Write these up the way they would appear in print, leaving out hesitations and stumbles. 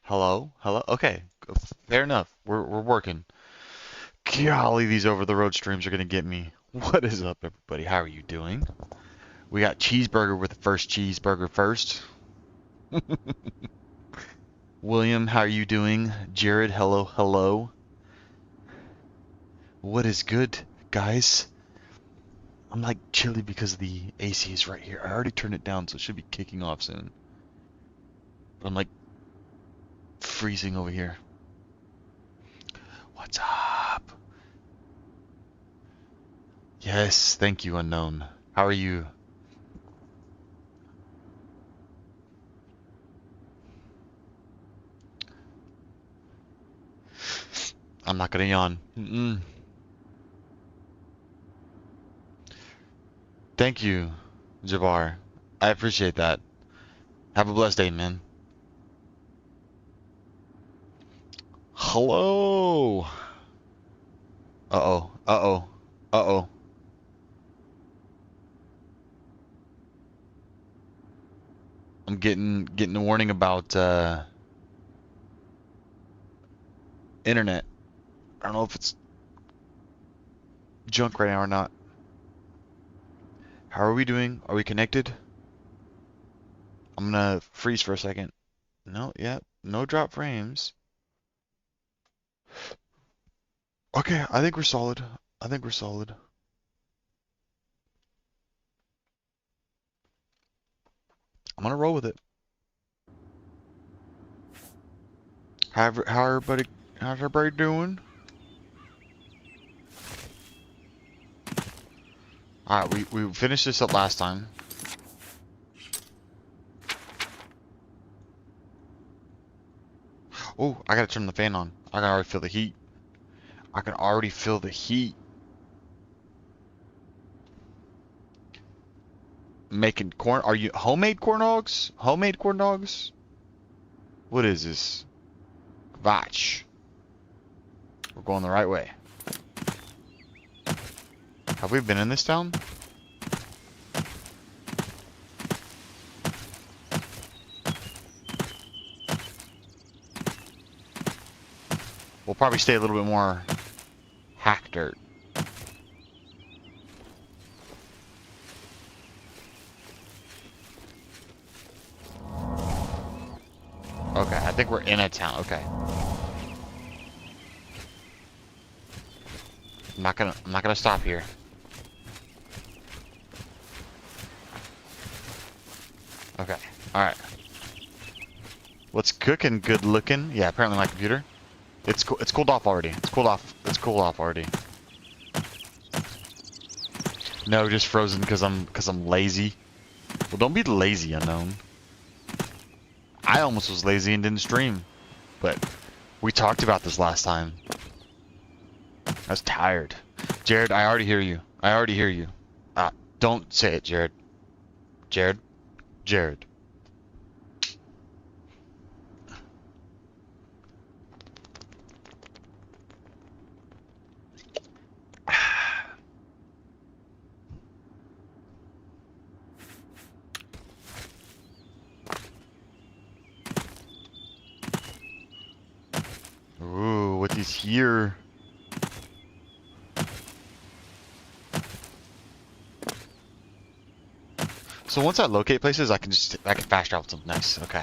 Hello? Hello? Okay. Fair enough. We're working. Golly, these over the road streams are gonna get me. What is up, everybody? How are you doing? We got cheeseburger with the first cheeseburger first. William, how are you doing? Jared, hello, hello. What is good, guys? I'm like chilly because the AC is right here. I already turned it down, so it should be kicking off soon. But I'm like freezing over here. What's up? Yes, thank you, unknown. How are you? I'm not gonna yawn. Thank you, Jabbar. I appreciate that. Have a blessed day, man. Hello. Uh-oh. Uh-oh. Uh-oh. I'm getting a warning about internet. I don't know if it's junk right now or not. How are we doing? Are we connected? I'm gonna freeze for a second. No, yeah, no drop frames. Okay, I think we're solid. I think we're solid. I'm gonna roll with it. How's everybody doing? Alright, we finished this up last time. Oh, I gotta turn the fan on. I can already feel the heat. I can already feel the heat. Making corn. Are you homemade corn dogs? Homemade corn dogs? What is this? Vach. We're going the right way. Have we been in this town? We'll probably stay a little bit more hack dirt. Okay, I think we're in a town. Okay. I'm not gonna stop here. Okay. Alright. What's cooking? Good looking. Yeah, apparently my computer. It's cooled off already. It's cooled off. It's cooled off already. No, just frozen because I'm lazy. Well, don't be lazy, unknown. I almost was lazy and didn't stream, but we talked about this last time. I was tired. Jared, I already hear you. I already hear you. Don't say it, Jared. Jared. Jared. Ooh, what is here? So once I locate places, I can fast travel to them. Nice. Okay.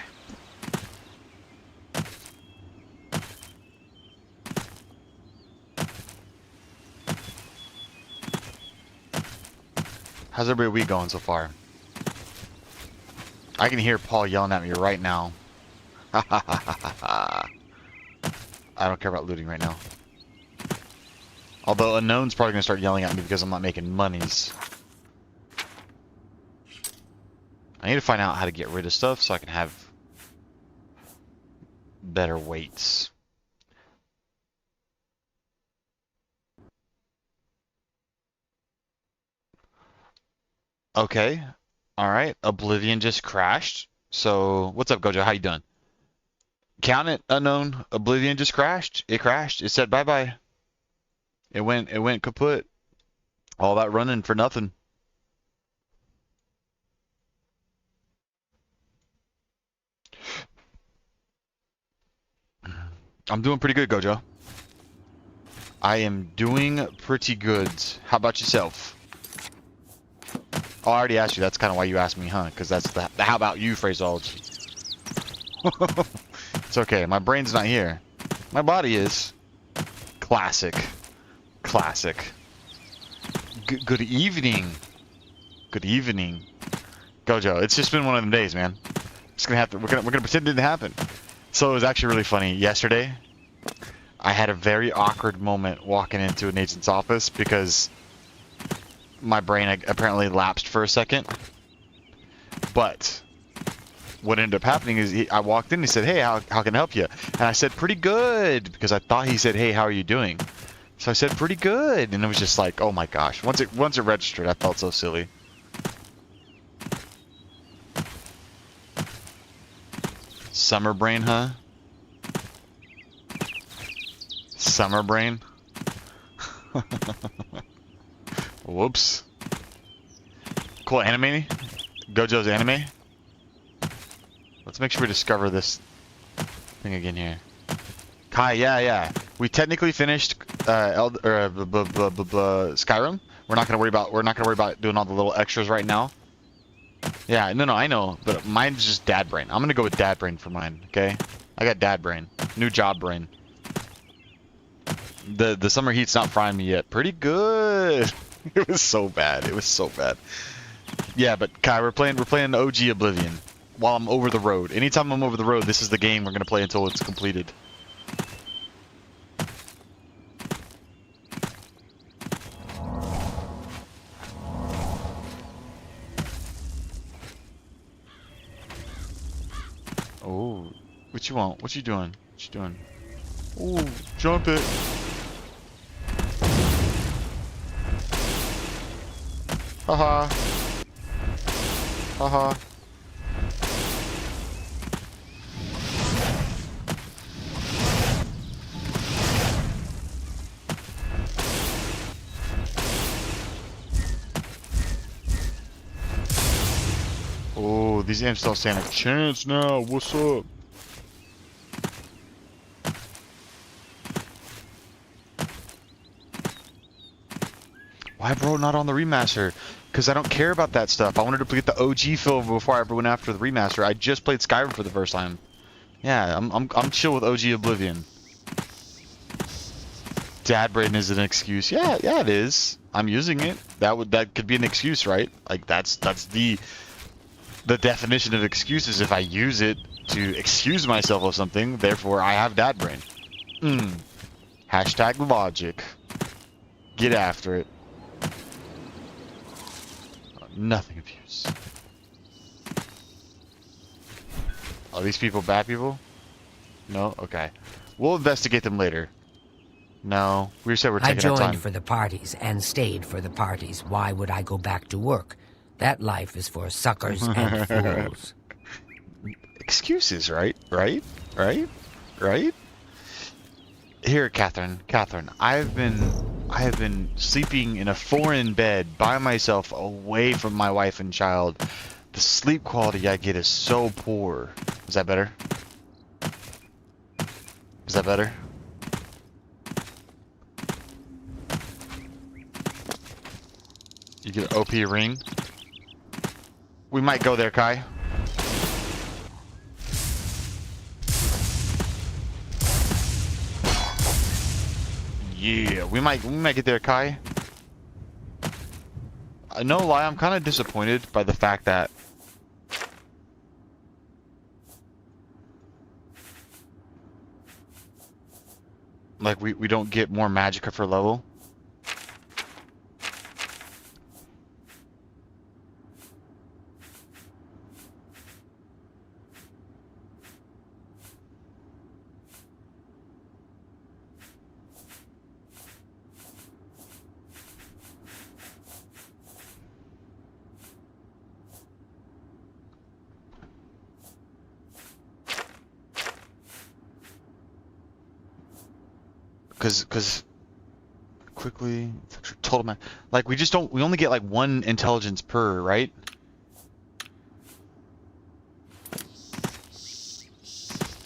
How's everybody week going so far? I can hear Paul yelling at me right now. I don't care about looting right now. Although Unknown's probably gonna start yelling at me because I'm not making monies. I need to find out how to get rid of stuff so I can have better weights. Okay. Alright. Oblivion just crashed. So, what's up, Gojo? How you doing? Count it, Unknown. Oblivion just crashed. It crashed. It said bye-bye. It went kaput. All that running for nothing. I'm doing pretty good, Gojo. I am doing pretty good. How about yourself? Oh, I already asked you. That's kind of why you asked me, huh? Because that's the how about you phraseology. It's okay. My brain's not here. My body is. Classic. Classic. Good evening. Good evening. Gojo, it's just been one of them days, man. Just gonna have to. We're gonna pretend it didn't happen. So it was actually really funny. Yesterday, I had a very awkward moment walking into an agent's office because my brain apparently lapsed for a second. But what ended up happening is I walked in and he said, "Hey, how can I help you?" And I said, "Pretty good," because I thought he said, "Hey, how are you doing?" So I said, "Pretty good," and it was just like, oh my gosh. Once it registered, I felt so silly. Summer brain, huh? Summer brain? Whoops. Cool anime? Gojo's anime? Let's make sure we discover this thing again here. Kai, yeah. We technically finished Skyrim. We're not gonna worry about doing all the little extras right now. Yeah, no, I know, but mine's just dad brain. I'm gonna go with dad brain for mine, okay? I got dad brain. New job brain. The summer heat's not frying me yet. Pretty good. It was so bad. It was so bad. Yeah, but Kai, we're playing OG Oblivion while I'm over the road. Anytime I'm over the road, this is the game we're gonna play until it's completed. Oh, what you want? What you doing? What you doing? Oh, jump it. Haha. Haha. Oh, these imps don't stand a chance now. What's up? Why, bro, not on the remaster? Because I don't care about that stuff. I wanted to get the OG feel before I ever went after the remaster. I just played Skyrim for the first time. Yeah, I'm chill with OG Oblivion. Dad brain is an excuse. Yeah, it is. I'm using it. That could be an excuse, right? Like that's the definition of excuses. If I use it to excuse myself of something, therefore I have dad brain. Hashtag logic. Get after it. Nothing of use. Are these people bad people? No? Okay. We'll investigate them later. No. We said we're taking our time. I joined for the parties and stayed for the parties. Why would I go back to work? That life is for suckers and fools. Excuses, right? Right? Here, Catherine, I have been sleeping in a foreign bed by myself away from my wife and child. The sleep quality I get is so poor. Is that better? Is that better? You get an OP ring? We might go there, Kai. Yeah, we might get there, Kai. No lie, I'm kind of disappointed by the fact that like we don't get more magicka for level. Cause quickly total man, like we only get like 1 intelligence per, right?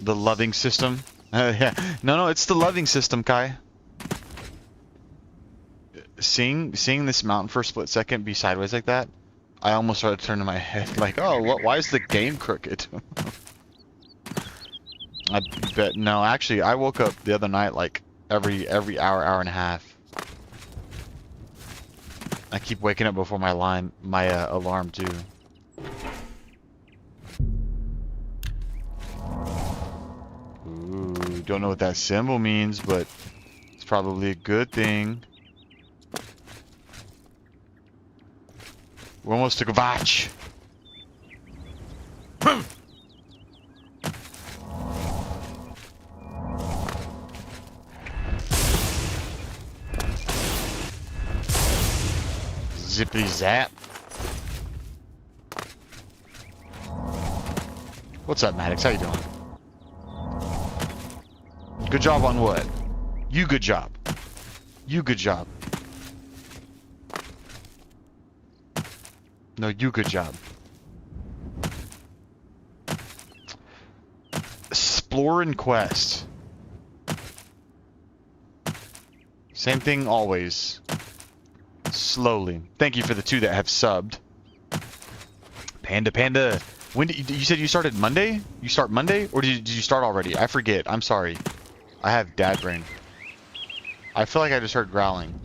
The loving system. Yeah. No, it's the loving system, Kai. Seeing this mountain for a split second be sideways like that, I almost started turning my head like, oh, why is the game crooked? I bet no. Actually, I woke up the other night like every hour and a half. I keep waking up before my alarm too. Ooh, don't know what that symbol means, but it's probably a good thing. We're almost to Gavach. Zippity zap. What's up, Maddox? How you doing? Good job on what? You good job. You good job. No, you good job. Explore and quest. Same thing always. Slowly. Thank you for the 2 that have subbed. Panda. When did you said you started Monday? You start Monday? Or did you start already? I forget. I'm sorry. I have dad brain. I feel like I just heard growling.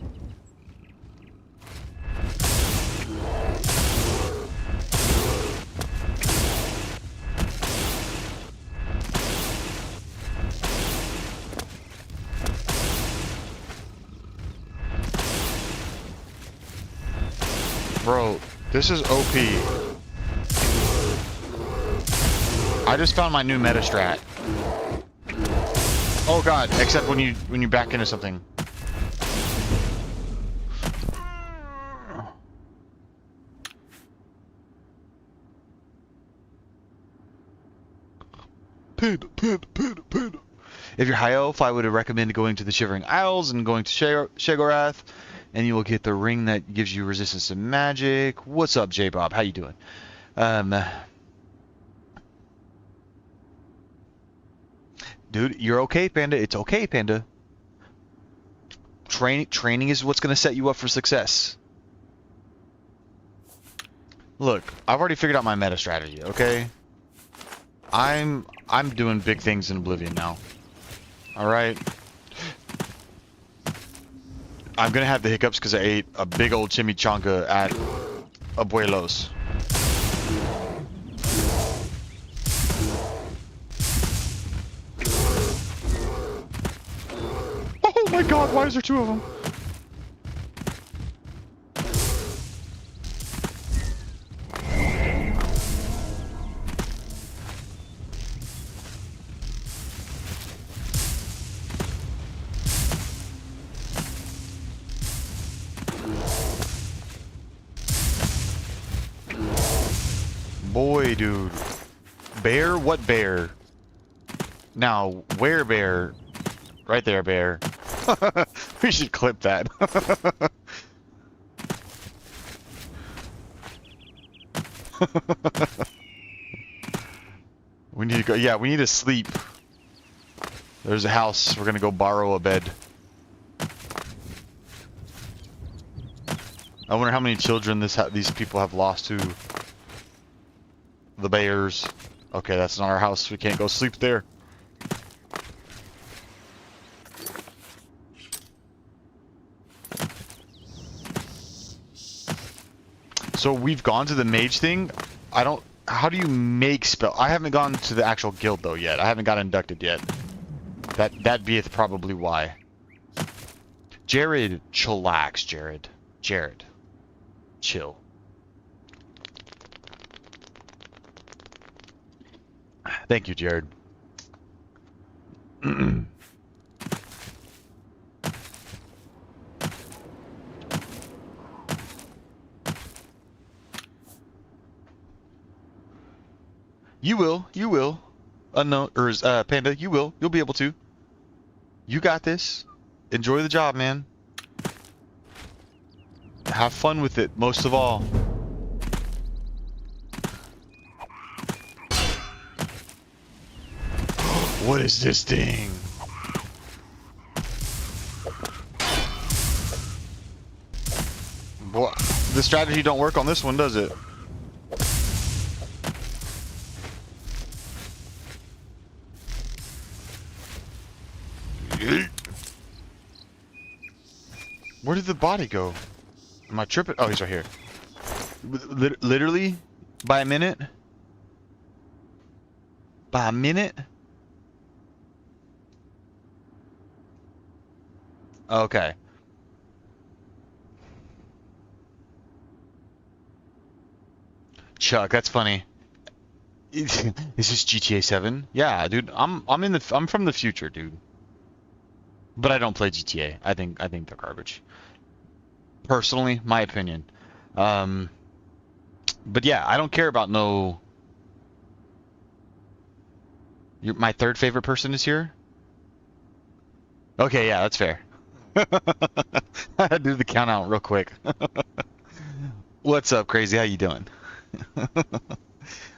Bro, this is OP. I just found my new meta strat. Oh god, except when you back into something. Panda. If you're high elf, I would recommend going to the Shivering Isles and going to Shegorath, and you will get the ring that gives you resistance to magic. What's up, J-Bob? How you doing? Dude, you're okay, Panda. It's okay, Panda. Training is what's going to set you up for success. Look, I've already figured out my meta strategy, okay? I'm doing big things in Oblivion now. Alright? I'm gonna have the hiccups because I ate a big old chimichanga at Abuelo's. Oh my god, why is there 2 of them? Boy, dude. Bear? What bear? Now, where bear? Right there, bear. We should clip that. We need to go. Yeah, we need to sleep. There's a house. We're gonna go borrow a bed. I wonder how many children these people have lost to the bears. Okay, that's not our house. We can't go sleep there. So we've gone to the mage thing. How do you make spell? I haven't gone to the actual guild though yet. I haven't got inducted yet. That beeth probably why. Jared, chillax, Jared. Jared, chill. Thank you, Jared. You will. Unknown, or Panda, you will. You'll be able to. You got this. Enjoy the job, man. Have fun with it, most of all. What is this thing? Boy, the strategy don't work on this one, does it? Where did the body go? Am I tripping? Oh, he's right here. Literally, by a minute? By a minute? Okay. Chuck, that's funny. Is this GTA 7? Yeah, dude. I'm from the future, dude. But I don't play GTA. I think they're garbage. Personally, my opinion. But yeah, I don't care about no. My third favorite person is here. Okay, yeah, that's fair. I had to do the count out real quick. What's up, crazy? How you doing?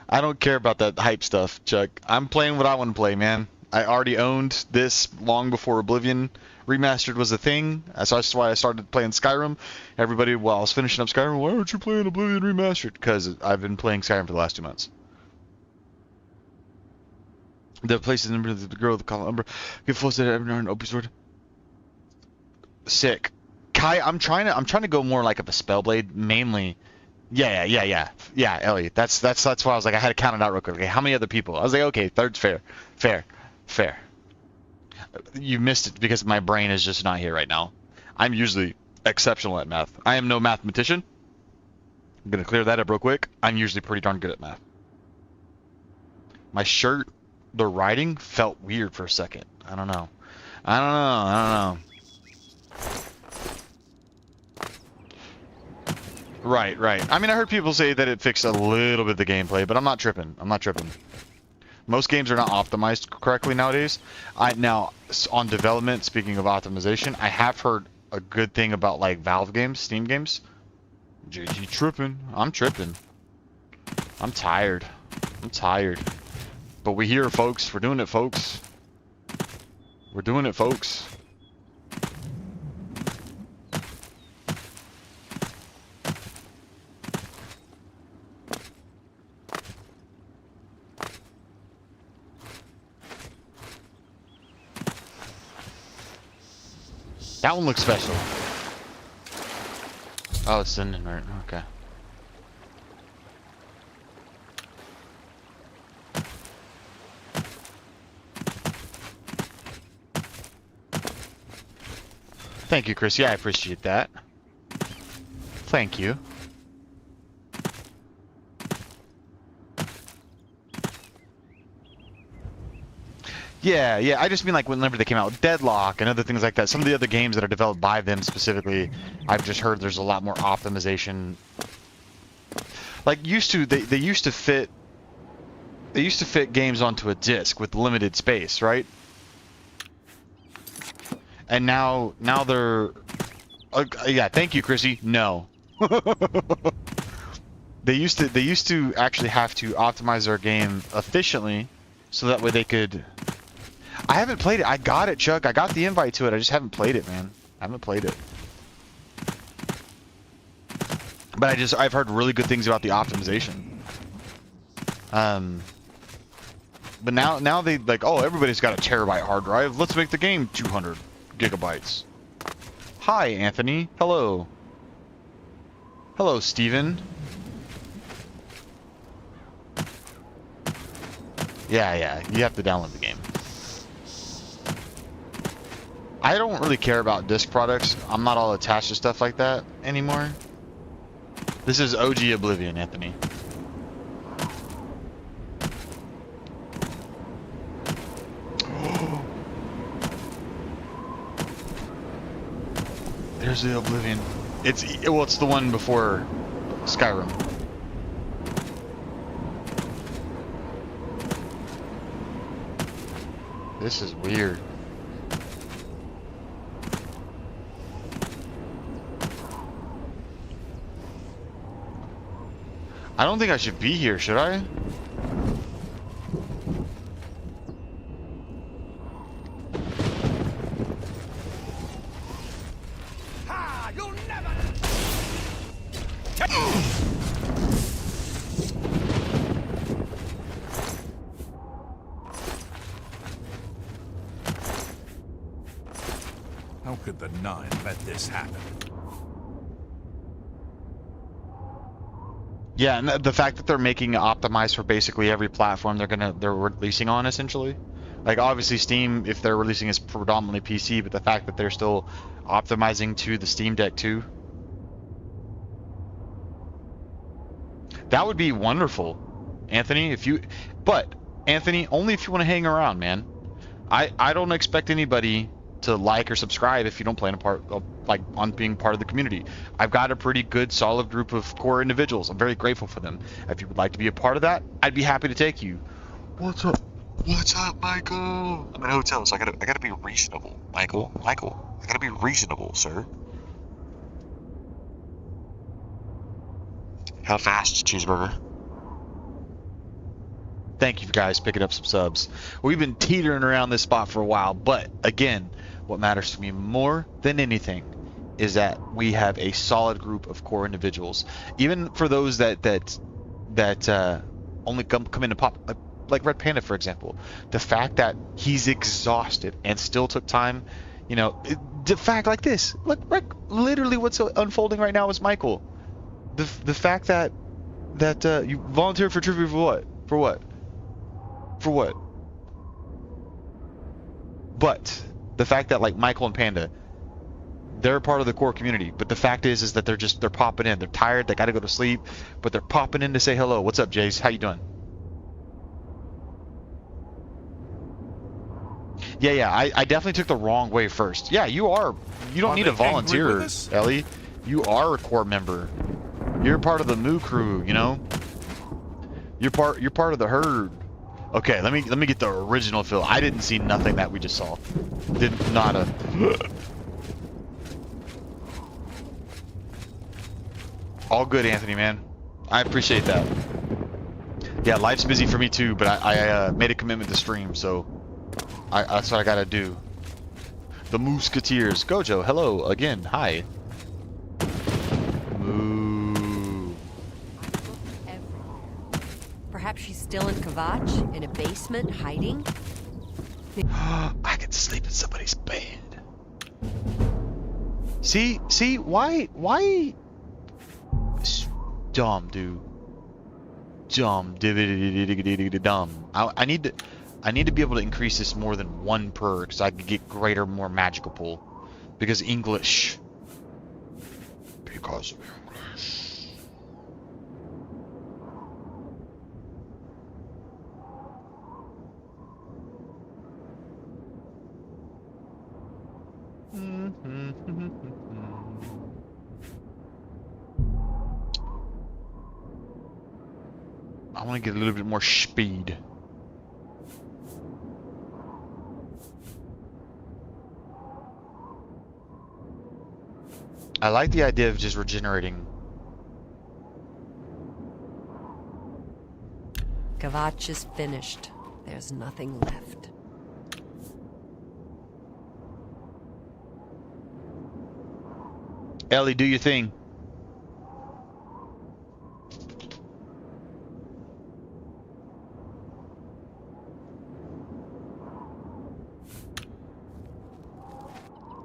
I don't care about that hype stuff, Chuck. I'm playing what I want to play, man. I already owned this long before Oblivion Remastered was a thing. So that's why I started playing Skyrim. Everybody, while I was finishing up Skyrim, why aren't you playing Oblivion Remastered? Because I've been playing Skyrim for the last 2 months. The place is the number of the girl, the column number. Get full set every an open sword. Sick. Kai, I'm trying to go more like a Spellblade, mainly. Yeah, Ellie. That's why I was like, I had to count it out real quick. Okay, how many other people? I was like, okay, third's fair. You missed it because my brain is just not here right now. I'm usually exceptional at math. I am no mathematician. I'm gonna clear that up real quick. I'm usually pretty darn good at math. My shirt, the writing felt weird for a second. I don't know. Right. I mean, I heard people say that it fixed a little bit of the gameplay, but I'm not tripping. Most games are not optimized correctly nowadays. Now, on development, speaking of optimization, I have heard a good thing about like Valve games, Steam games. JG tripping. I'm tripping. I'm tired. But we're here, folks. We're doing it, folks. That one looks special. Oh, it's in right. Okay. Thank you, Chris. Yeah, I appreciate that. Thank you. Yeah, I just mean like whenever they came out with Deadlock and other things like that. Some of the other games that are developed by them specifically, I've just heard there's a lot more optimization. Like they used to fit games onto a disc with limited space, right? And now they're yeah, thank you, Chrissy. No. They used to actually have to optimize their game efficiently so that way they could. I haven't played it. I got it, Chuck. I got the invite to it. I just haven't played it, man. I haven't played it. But I've heard really good things about the optimization. But now they like, oh, everybody's got a terabyte hard drive. Let's make the game 200 gigabytes. Hi, Anthony. Hello. Hello, Steven. Yeah. You have to download the game. I don't really care about disc products. I'm not all attached to stuff like that anymore. This is OG Oblivion, Anthony. There's the Oblivion. It's the one before Skyrim. This is weird. I don't think I should be here, should I? You'll never. How could the Nine let this happen? Yeah, and the fact that they're making it optimized for basically every platform they're releasing on, essentially. Like, obviously Steam, if they're releasing, is predominantly PC, but the fact that they're still optimizing to the Steam Deck too, that would be wonderful, Anthony. Anthony, only if you want to hang around, man. I don't expect anybody to like or subscribe if you don't plan a part of, like, on being part of the community. I've got a pretty good, solid group of core individuals. I'm very grateful for them. If you would like to be a part of that, I'd be happy to take you. What's up? What's up, Michael? I'm in a hotel, so I gotta be reasonable, Michael. I gotta be reasonable, sir. How fast is a cheeseburger? Thank you guys picking up some subs. We've been teetering around this spot for a while, but again, what matters to me more than anything is that we have a solid group of core individuals. Even for those that only come in to pop, like Red Panda, for example. The fact that he's exhausted and still took time, you know, the fact like this, like literally what's unfolding right now is Michael. The fact that you volunteered for trivia for what? For what? For what? But the fact that, like, Michael and Panda, they're part of the core community, but the fact is that they're popping in. They're tired, they gotta go to sleep, but they're popping in to say hello. What's up, Jace? How you doing? Yeah, I definitely took the wrong way first. Yeah, you don't need to volunteer, Ellie. You are a core member. You're part of the Moo crew, you know? You're part of the herd. Okay, let me get the original feel. I didn't see nothing that we just saw. Nada. All good, Anthony, man. I appreciate that. Yeah, life's busy for me too, but I made a commitment to stream, so that's what I gotta do. The Musketeers. Gojo, hello again. Hi. Moo. Perhaps she's still in Kvatch, in a basement, hiding? I could sleep in somebody's bed. See, why? Dumb, dude. Dumb, dumb. I need to be able to increase this more than 1 per, so I can get greater, more magical pull. Because English. Because of English. I want to get a little bit more speed. I like the idea of just regenerating. Kvatch is finished. There's nothing left. Ellie, do your thing.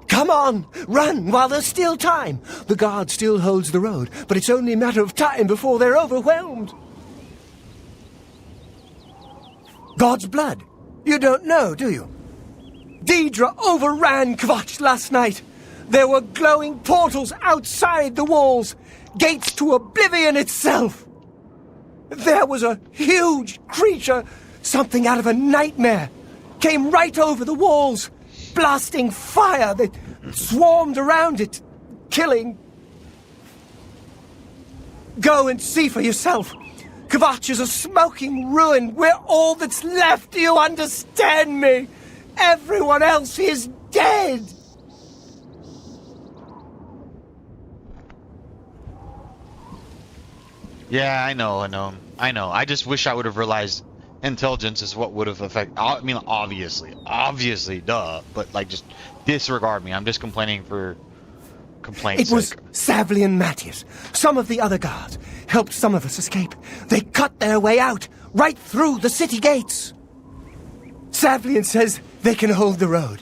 Come on! Run while there's still time! The guard still holds the road, but it's only a matter of time before they're overwhelmed. God's blood? You don't know, do you? Deidre overran Kvatch last night. There were glowing portals outside the walls, gates to Oblivion itself. There was a huge creature, something out of a nightmare, came right over the walls, blasting fire that swarmed around it, killing. Go and see for yourself. Kvatch is a smoking ruin. We're all that's left. Do you understand me? Everyone else is dead. Yeah, I know. I just wish I would have realized intelligence is what would have affected. I mean, obviously, duh. But, like, just disregard me. I'm just complaining for complaints It was sake. Savli and Matthias. Some of the other guards helped some of us escape. They cut their way out, right through the city gates. Savlian says they can hold the road.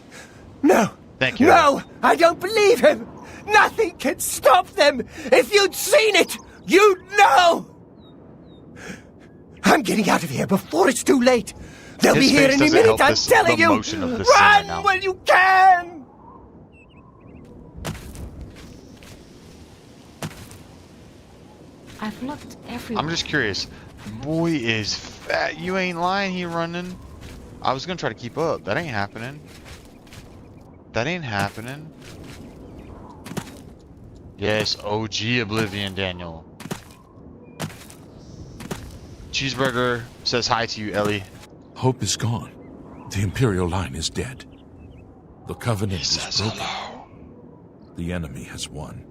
No. Thank you. No, I don't believe him. Nothing can stop them. If you'd seen it, you'd know. I'm getting out of here before it's too late. They'll His be here face any doesn't minute, help I'm this- telling the you. motion of this scene right Run now. when you can. I've looked everywhere. I'm just curious. Boy is fat. You ain't lying, he running. I was gonna try to keep up. That ain't happening. That ain't happening. Yes, OG Oblivion, Daniel. Cheeseburger says hi to you, Ellie. Hope is gone. The Imperial line is dead. The Covenant is Says broken. hello. The enemy has won.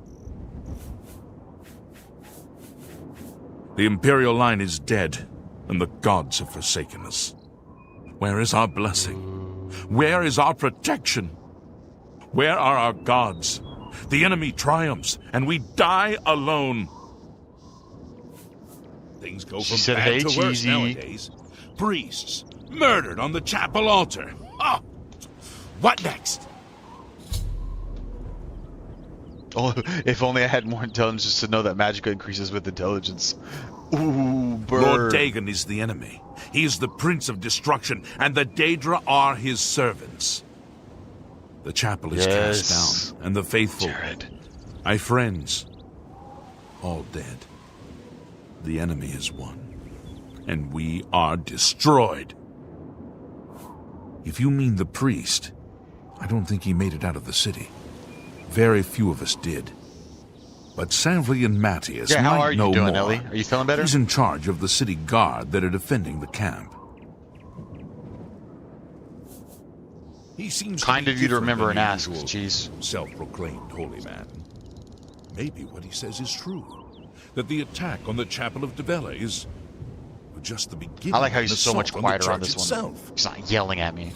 The Imperial line is dead, and the gods have forsaken us. Where is our blessing? Where is our protection? Where are our gods? The enemy triumphs, and we die alone. Things go She from said, bad "Hey, to worse cheesy." nowadays. Priests murdered on the chapel altar. Oh, what next? Oh, if only I had more intelligence just to know that magic increases with intelligence. Ooh, bird. Lord Dagon is the enemy. He is the Prince of Destruction, and the Daedra are his servants. The chapel is Yes. cast down, and the faithful, Jared. my friends, all dead. The enemy has won, and we are destroyed. If you mean the priest, I don't think he made it out of the city. Very few of us did. But Savli and Matthias Yeah, how might are you know doing, more. Ellie? Are you feeling better? He's in charge of the city guard that are defending the camp. He seems Kind to be of you to different remember than and your ask, usual Cheese. Self-proclaimed holy man. Maybe what he says is true. That the attack on the Chapel of Devella is just the beginning. I like how of an he's so much assault on the quieter on church this one. itself. He's not yelling at me.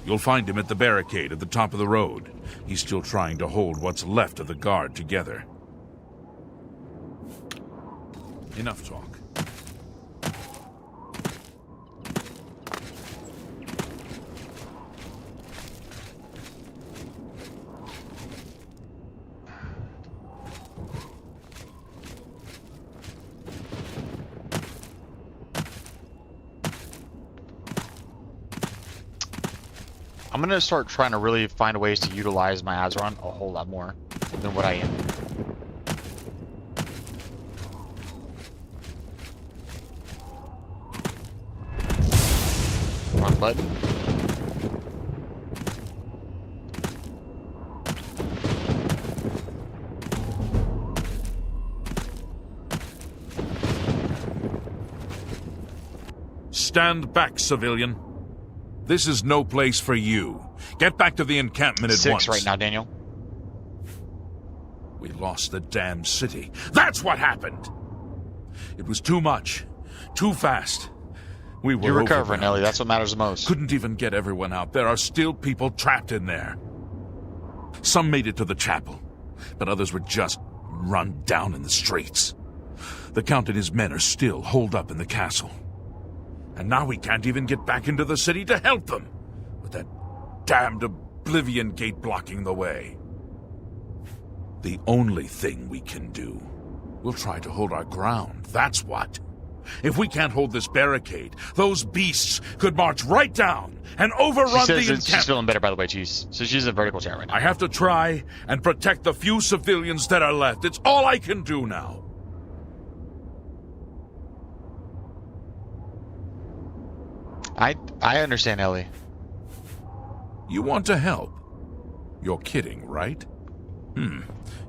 You'll find him at the barricade at the top of the road. He's still trying to hold what's left of the guard together. Enough talk. I'm gonna start trying to really find ways to utilize my Azeron a whole lot more than what I am. Wrong button. Stand back, civilian. This is no place for you. Get back to the encampment at 6 once. right now, Daniel. We lost the damn city. That's what happened! It was too much. Too fast. We were You're recovering, overwhelmed. Ellie. That's what matters the most. Couldn't even get everyone out. There are still people trapped in there. Some made it to the chapel, but others were just run down in the streets. The Count and his men are still holed up in the castle. And now we can't even get back into the city to help them, with that damned Oblivion gate blocking the way. The only thing we can do, we'll try to hold our ground, that's what. If we can't hold this barricade, those beasts could march right down and She overrun the says that she's encampment. feeling better, by the way, Cheese. So she's in vertical chat right now. I have to try and protect the few civilians that are left. It's all I can do now. I understand, Ellie. You want to help? You're kidding, right?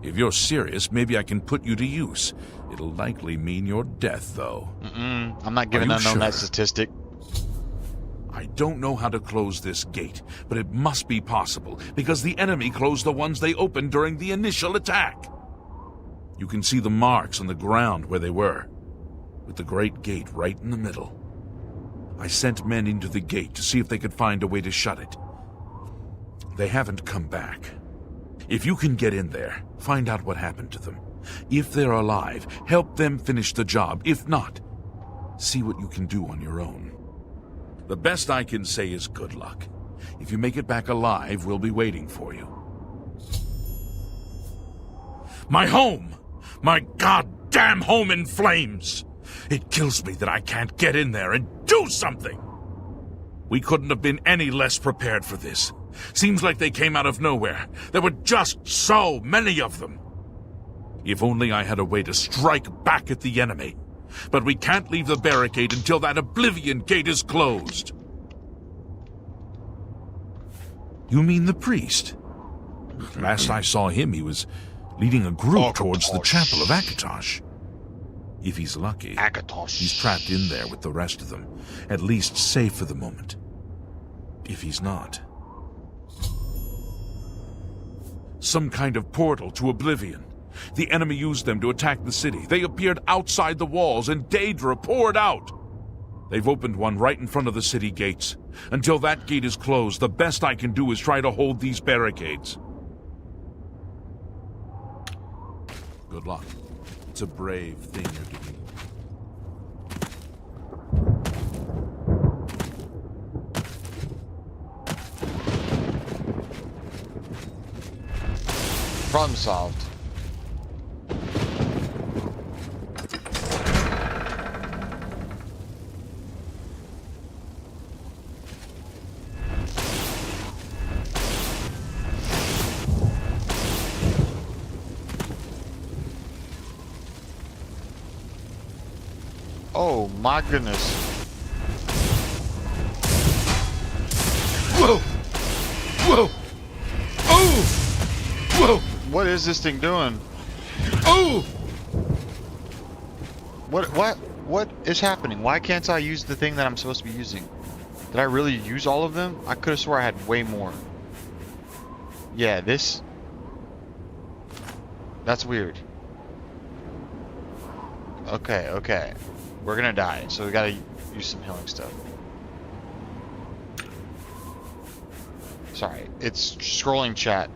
If you're serious, maybe I can put you to use. It'll likely mean your death, though. I'm not giving Are you unknown that sure? statistic. I don't know how to close this gate, but it must be possible, because the enemy closed the ones they opened during the initial attack. You can see the marks on the ground where they were, with the great gate right in the middle. I sent men into the gate to see if they could find a way to shut it. They haven't come back. If you can get in there, find out what happened to them. If they're alive, help them finish the job. If not, see what you can do on your own. The best I can say is good luck. If you make it back alive, we'll be waiting for you. My home! My goddamn home in flames! It kills me that I can't get in there and do something! We couldn't have been any less prepared for this. Seems like they came out of nowhere. There were just so many of them. If only I had a way to strike back at the enemy. But we can't leave the barricade until that Oblivion gate is closed. You mean the priest? Last I saw him, he was leading a group towards the chapel of Akatosh. If he's lucky, he's trapped in there with the rest of them, at least safe for the moment. If he's not... some kind of portal to Oblivion. The enemy used them to attack the city. They appeared outside the walls, and Daedra poured out. They've opened one right in front of the city gates. Until that gate is closed, the best I can do is try to hold these barricades. Good luck. It's a brave thing you're doing. Problem solved. Oh my goodness. Whoa! Whoa! Oh! Whoa! What is this thing doing? Oh! What is happening? Why can't I use the thing that I'm supposed to be using? Did I really use all of them? I could have swore I had way more. Yeah, this... that's weird. Okay, okay. We're gonna die, so we gotta use some healing stuff. Sorry, it's scrolling chat.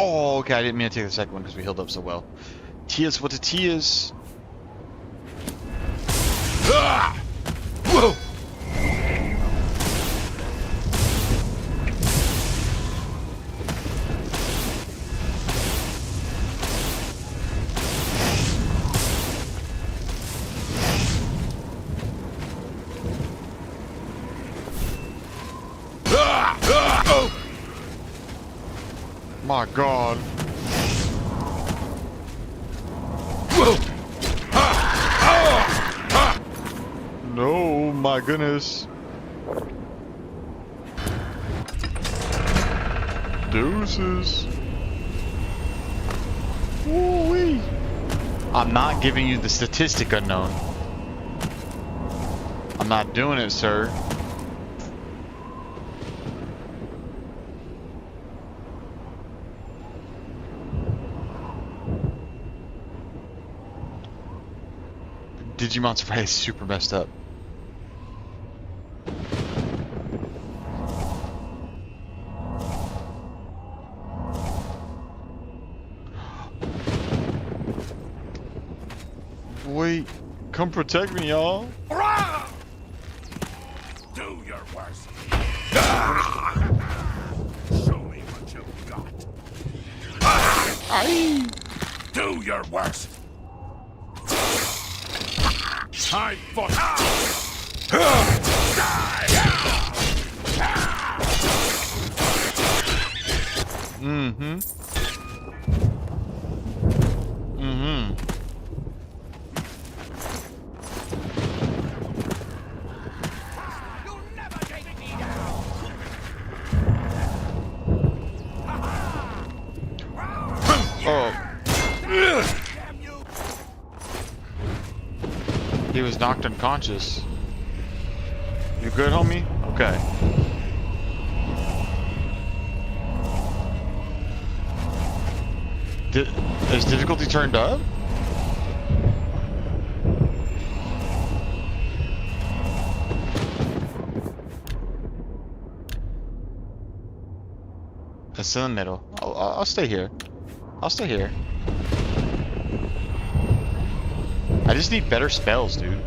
Oh, okay, I didn't mean to take the second one because we healed up so well. Tears for the tears. Ah! Whoa! Ah! Ah! Oh! My God. Whoa! No, my goodness. Deuces. Woo-wee. I'm not giving you the statistic unknown. I'm not doing it, sir. Digimon Spray is super messed up. Wait, come protect me, y'all. Do your worst. Show me what you've got. Do your worst. I fought. Mm-hmm. Mm-hmm. You'll never take me down. Oh. He was knocked unconscious. You good, homie? Okay. Is difficulty turned up? It's in the middle. I'll stay here. I'll stay here. I just need better spells, dude.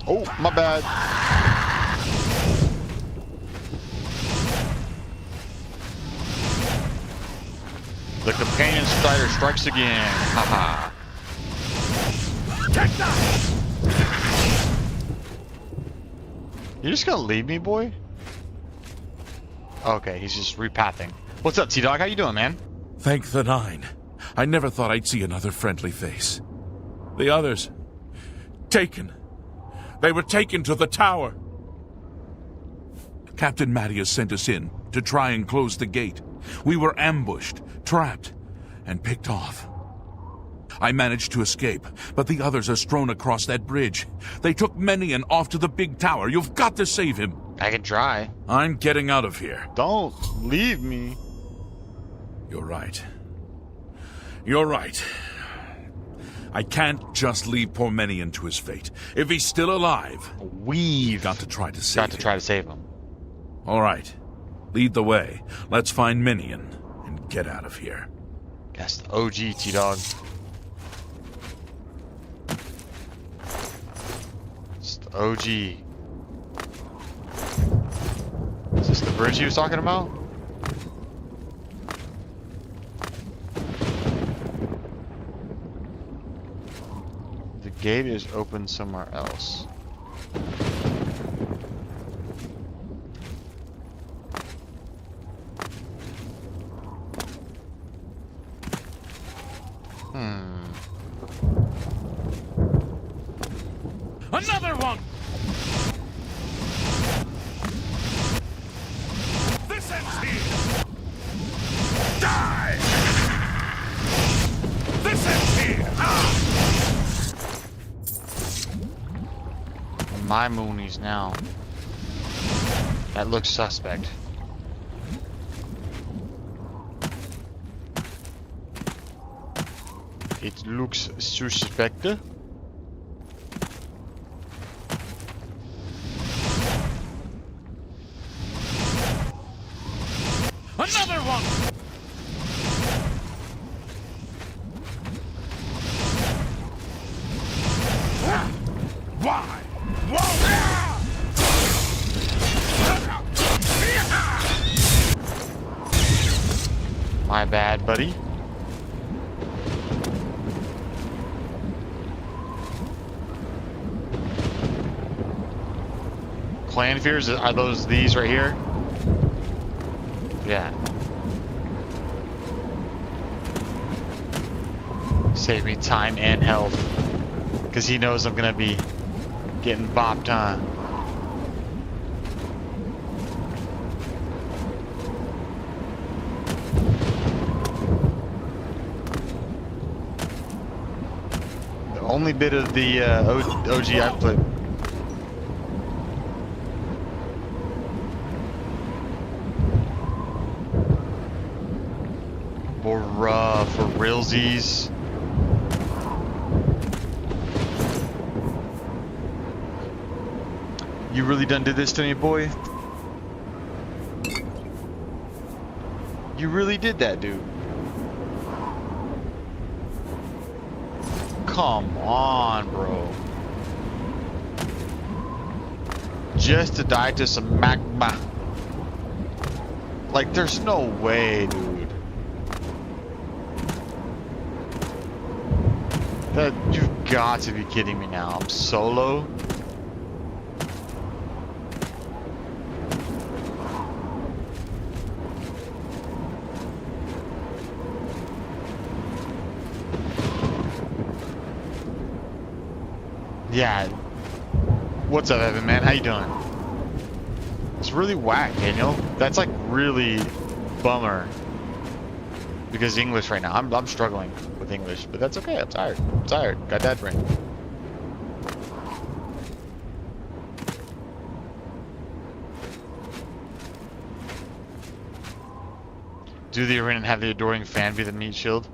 Oh, my bad. The companion spider strikes again. Haha. You just gonna leave me, boy? Okay, he's just repathing. What's up, T-Dog? How you doing, man? Thank the Nine. I never thought I'd see another friendly face. The others... taken. They were taken to the tower. Captain Mattias sent us in to try and close the gate. We were ambushed, trapped, and picked off. I managed to escape, but the others are strewn across that bridge. They took Menion off to the big tower. You've got to save him. I can try. I'm getting out of here. Don't leave me. You're right. You're right. I can't just leave poor Menion to his fate. If he's still alive, We've got to try to save him. try to save him. All right. Lead the way. Let's find Menion and get out of here. That's the OG, T-Dog. It's the OG. Is this the bridge he was talking about? The gate is open somewhere else. Another one! This ends here! Die! This ends here! My moonies now. That looks suspect. It looks suspect. Another one! Why? My bad, buddy. Clan fears, are those these right here? Yeah. Save me time and health. Because he knows I'm gonna be getting bopped, huh? The only bit of the OG I've played. Bruh, for realsies. You really done did this to me, boy? You really did that, dude. Come on, bro. Just to die to some magma. Like, there's no way, dude. That, you've got to be kidding me now. I'm solo. Yeah. What's up, Evan, man? How you doing? It's really whack, Daniel. That's like really bummer. Because English right now, I'm struggling with English, but that's okay. I'm tired. I'm tired. Got dad brain. Do the arena and have the adoring fan be the meat shield?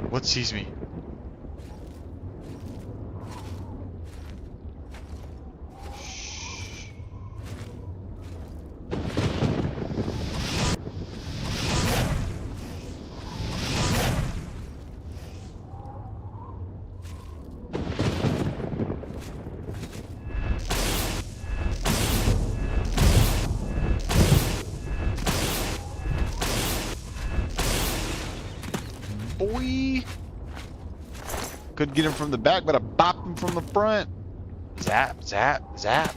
What sees me? Boy, couldn't get him from the back, but I bopped him from the front. Zap, zap, zap.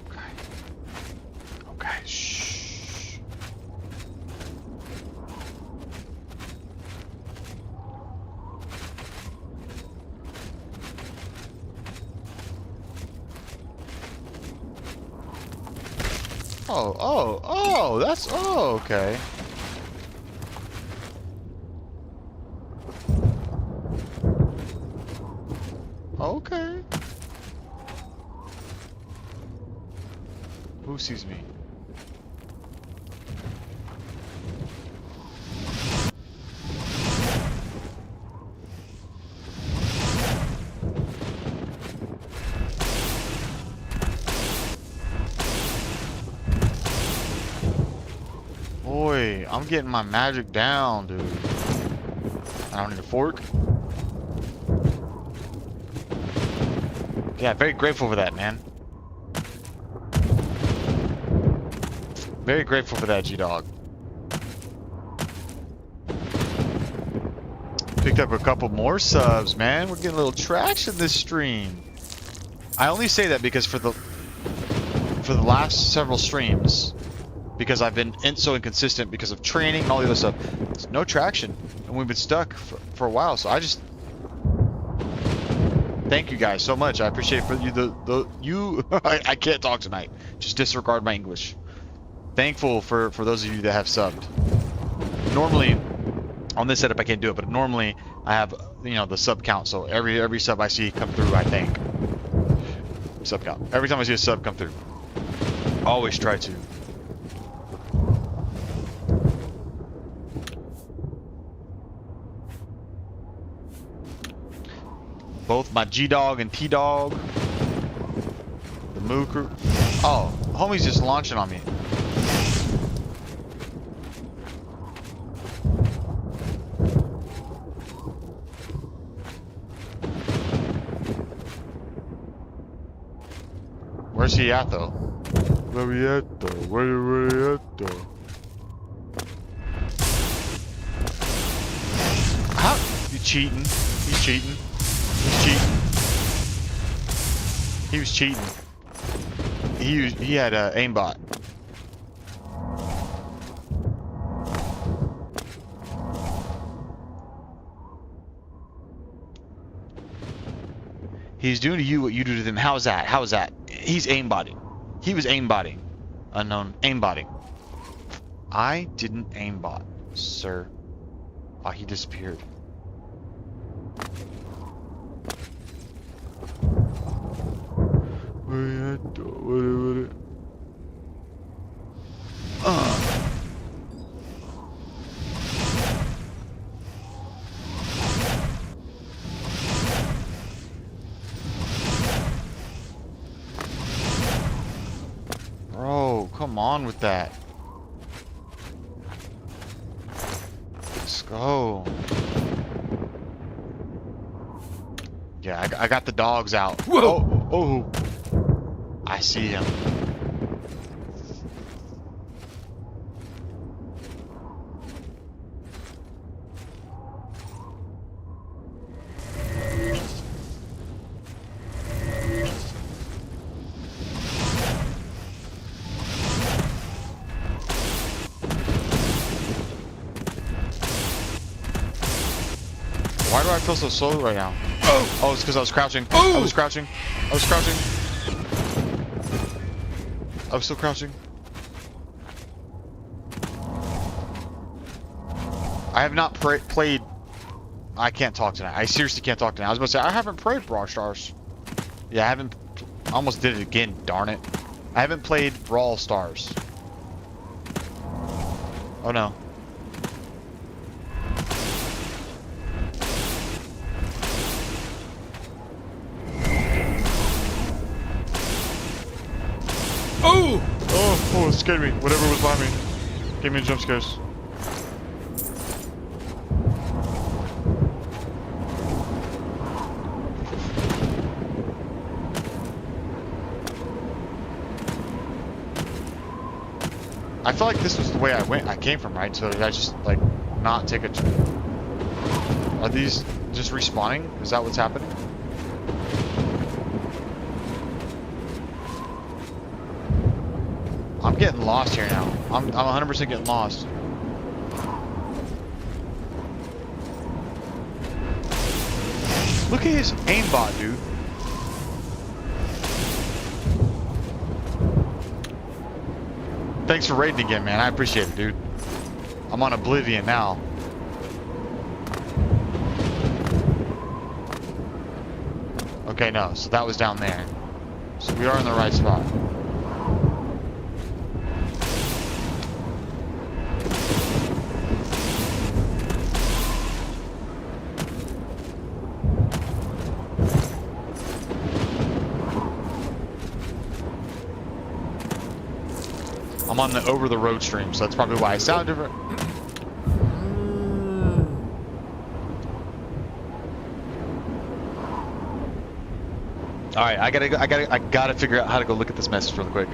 Okay. Okay. Shh. Oh, that's, okay. Okay. Who sees me? Boy, I'm getting my magic down, dude. I don't need a fork. Yeah, very grateful for that, man. Very grateful for that, G-Dog. Picked up a couple more subs, man. We're getting a little traction this stream. I only say that because for the last several streams, because I've been so inconsistent because of training and all the other stuff, there's no traction, and we've been stuck for a while. So I just thank you guys so much. I appreciate for you. I can't talk tonight. Just disregard my English. Thankful for those of you that have subbed. Normally on this setup I can't do it, but normally I have, you know, the sub count. So every sub I see come through, I thank. Sub count. Every time I see a sub come through, always try to. Both my G-Dog and T-Dog. The Moo Crew. Oh, homie's just launching on me. Where's he at, though? Where he at, though? Where he at, though? How? You cheating? He's cheating. He's cheating. He was cheating. He had aimbot. He's doing to you what you do to them. How's that? How's that? He's aimbotting. He was aimbotting. Unknown aimbotting. I didn't aimbot, sir. Oh, he disappeared. Bro, come on with that. Let's go. Yeah, I got the dogs out. Whoa! Oh, I see him. Why do I feel so slow right now? Oh, it's because I was crouching. I was crouching. I was crouching. I was still crouching. I have not played... I can't talk tonight. I seriously can't talk tonight. I was about to say, I haven't played Brawl Stars. Yeah, I haven't... I almost did it again, darn it. I haven't played Brawl Stars. Oh no. Oh! Oh, it scared me. Whatever was behind me. Gave me jump scares. I felt like this was the way I came from, right? So did I just, like, not take a... Are these just respawning? Is that what's happening? I'm getting lost here now. I'm 100% getting lost. Look at his aimbot, dude. Thanks for raiding again, man. I appreciate it, dude. I'm on Oblivion now. Okay, no. So that was down there. So we are in the right spot. I'm on the over-the-road stream, so that's probably why I sound different. All right, I gotta figure out how to go look at this message really quick.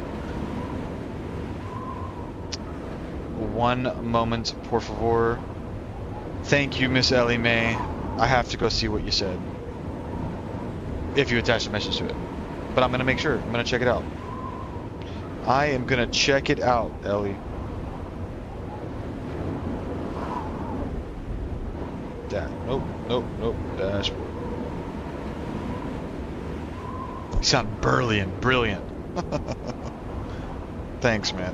One moment, por favor. Thank you, Miss EliMay. I have to go see what you said. If you attach a message to it, but I'm gonna make sure. I'm gonna check it out. I am gonna check it out, Ellie. Nope. Dashboard. You sound burly and brilliant. Thanks, man.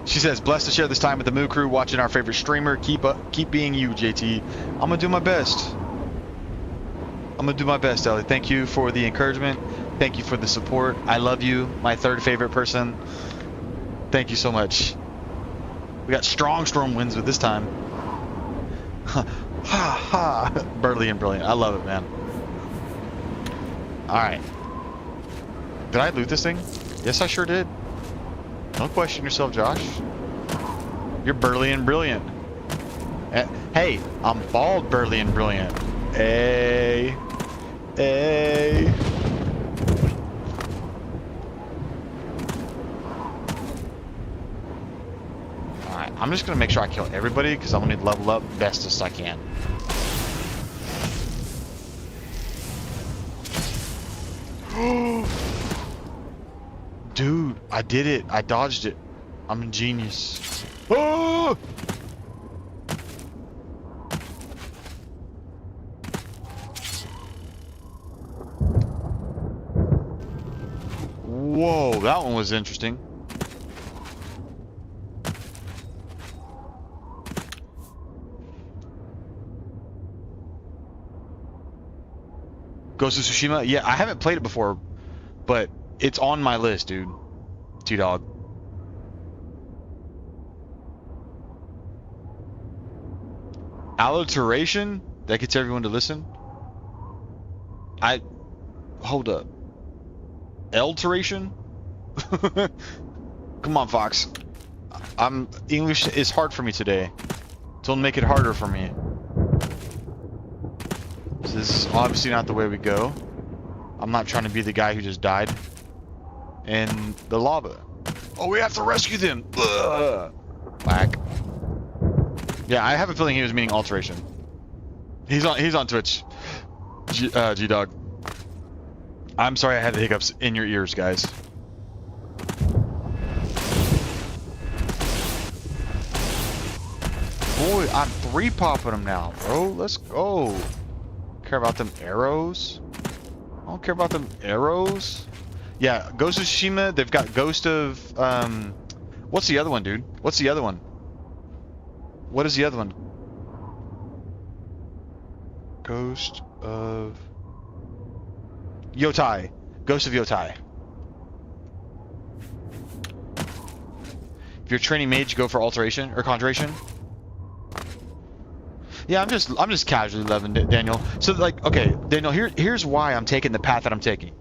She says, blessed to share this time with the Moo Crew, watching our favorite streamer. Keep being you, JT. I'm gonna do my best. I'm gonna do my best, Ellie. Thank you for the encouragement. Thank you for the support. I love you, my third favorite person. Thank you so much. We got strong wins with this time. Ha ha. Burly and brilliant. I love it, man. Alright. Did I loot this thing? Yes, I sure did. Don't question yourself, Josh. You're burly and brilliant. Hey, I'm bald, burly and brilliant. Hey. Hey. Alright, I'm just gonna make sure I kill everybody because I'm gonna need to level up best as I can. Dude, I did it. I dodged it. I'm a genius. Oh! Whoa, that one was interesting. Ghost of Tsushima? Yeah, I haven't played it before, but it's on my list, dude. T-Dog. Alliteration? That gets everyone to listen? Hold up. Alteration? Come on, Fox. English is hard for me today. Don't make it harder for me. This is obviously not the way we go. I'm not trying to be the guy who just died in the lava. Oh, we have to rescue them. Ugh. Whack. Yeah, I have a feeling he was meaning alteration. He's on Twitch. G-Dog. I'm sorry I had the hiccups in your ears, guys. boy, I'm 3-popping them now, bro. Let's go. Care about them arrows? I don't care about them arrows. Yeah, Ghost of Tsushima, they've got Ghost of, what's the other one, dude? What's the other one? What is the other one? Ghost of... Yotai. Ghost of Yotai. If you're training mage, go for alteration or conjuration. Yeah, I'm just casually loving it, Daniel. So like, okay, Daniel, here's why I'm taking the path that I'm taking.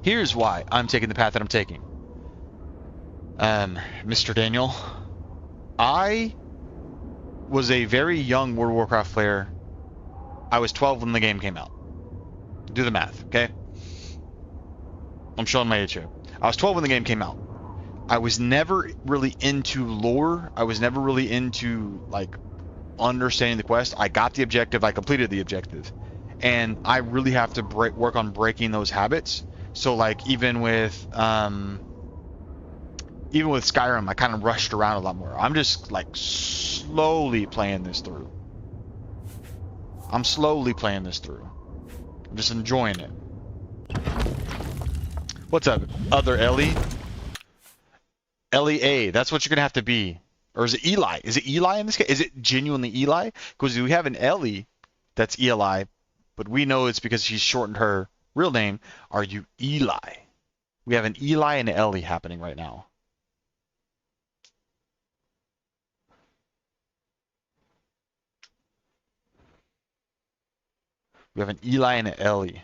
Here's why I'm taking the path that I'm taking. Mr. Daniel, I was a very young World of Warcraft player. I was 12 when the game came out. Do the math, okay? I'm showing my age here. I was 12 when the game came out. I was never really into lore. I was never really into, like, understanding the quest. I got the objective. I completed the objective. And I really have to work on breaking those habits. So, like, even with Skyrim, I kind of rushed around a lot more. I'm just, like, slowly playing this through. I'm slowly playing this through. I'm just enjoying it. What's up, other Ellie? Ellie A, that's what you're gonna have to be. Or is it Eli? Is it Eli in this case? Is it genuinely Eli? Because we have an Ellie that's Eli, but we know it's because she's shortened her real name. Are you Eli? We have an Eli and an Ellie happening right now. We have an Eli and an Ellie.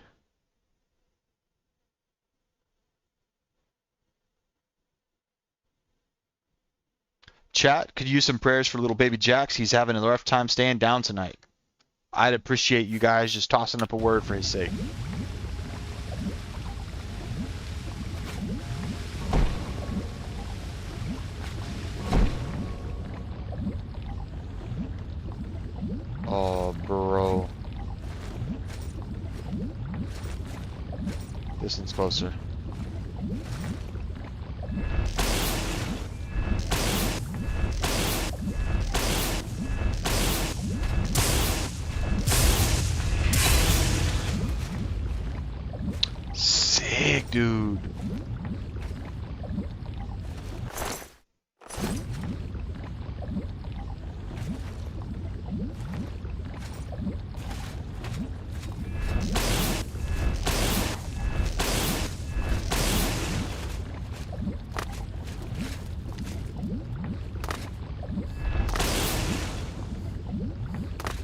Chat, could use some prayers for little baby Jax. He's having a rough time staying down tonight. I'd appreciate you guys just tossing up a word for his sake. Oh, bro. This one's closer. Sick, dude.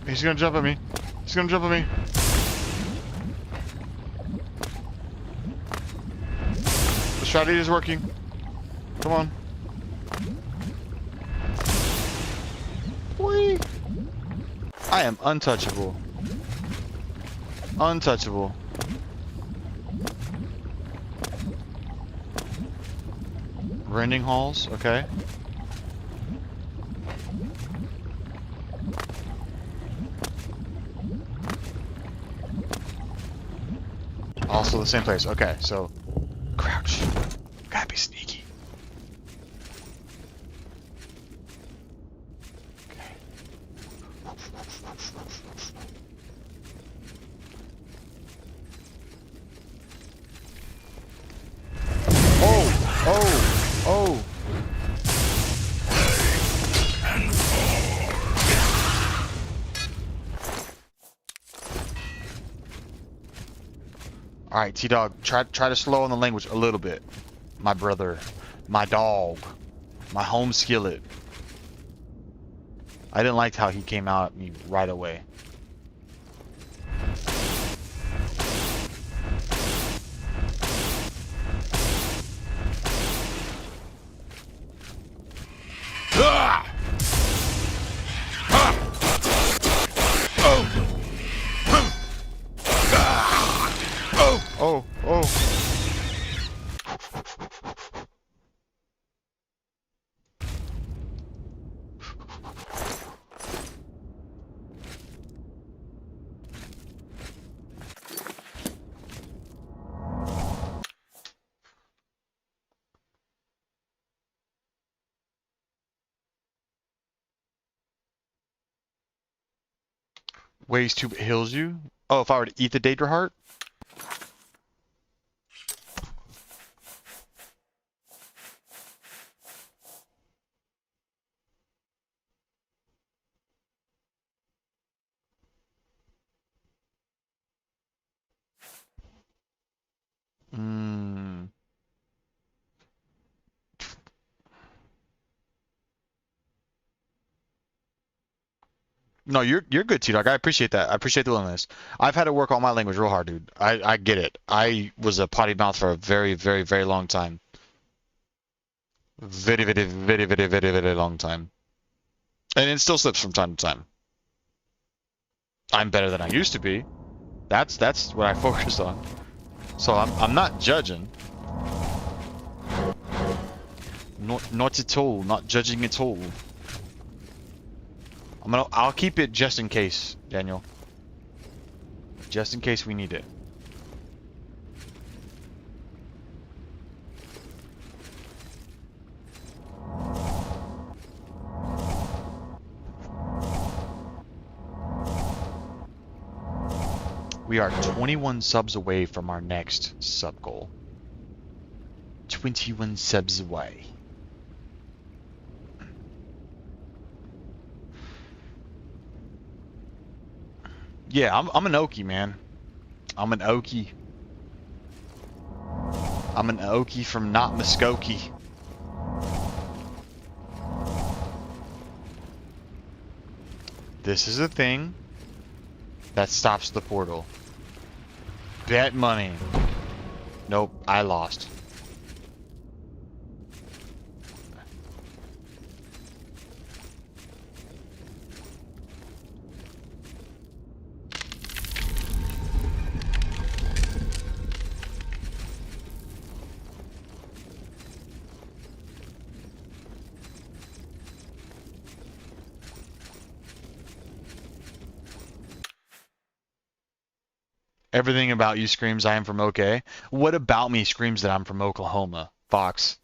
He's gonna jump at me. He's gonna jump at me. The strategy is working. Come on. Whee! I am untouchable. Untouchable. Rending halls, okay. Also the same place. Okay, so crouch. Gotta be sneaky. Okay. Oh! Oh! Oh! Alright, T-Dog, try to slow on the language a little bit. My brother. My dog. My home skillet. I didn't like how he came out at me right away. Oh, oh. Ways to heals you? Oh, if I were to eat the Daedra heart? Hmm. No, you're good, T-Dog. I appreciate that. I appreciate the willingness. I've had to work on my language real hard, dude. I get it. I was a potty mouth for a very, very, very long time. Very, very, very, very, very, very long time. And it still slips from time to time. I'm better than I used to be. That's what I focus on. So I'm not judging. Not at all. Not judging at all. I'll keep it just in case, Daniel. Just in case we need it. We are 21 subs away from our next sub goal. 21 subs away. Yeah, I'm an Okie, man. I'm an Okie. I'm an Okie from not Muskokie. This is a thing that stops the portal. Bet money. Nope, I lost. Everything about you screams I am from OK. What about me screams that I'm from Oklahoma, Fox?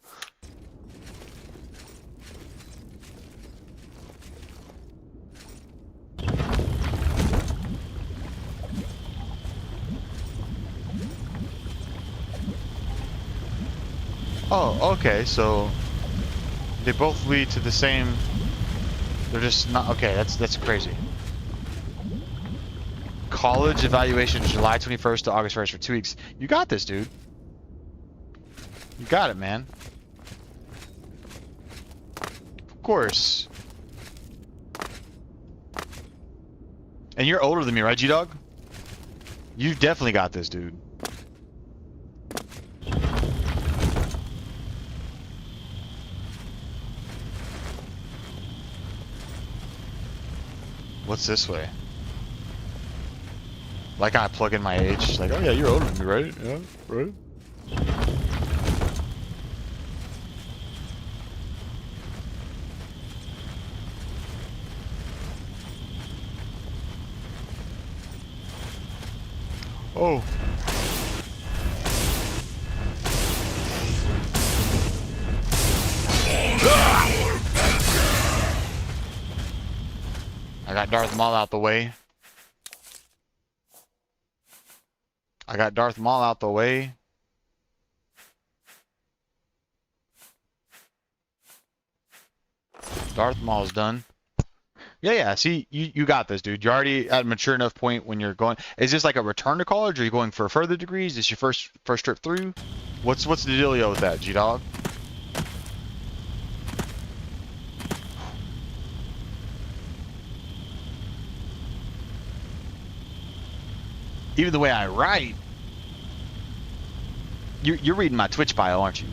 Oh, okay, so they both lead to the same. They're just not okay. That's crazy. College evaluation July 21st to August 1st for 2 weeks. You got this, dude. You got it, man. Of course. And you're older than me, right, G-Dog? You've definitely got this, dude. What's this way? Like I plug in my age. She's like, oh yeah, you're older than me, right? Yeah, right? Oh. I got Darth Maul out the way. I got Darth Maul out the way. Darth Maul's done. Yeah, see, you got this, dude. You're already at a mature enough point when you're going. Is this like a return to college? Or are you going for further degrees? Is this your first trip through? What's the dealio with that, G-Dog? Even the way I write, you're reading my Twitch bio, aren't you?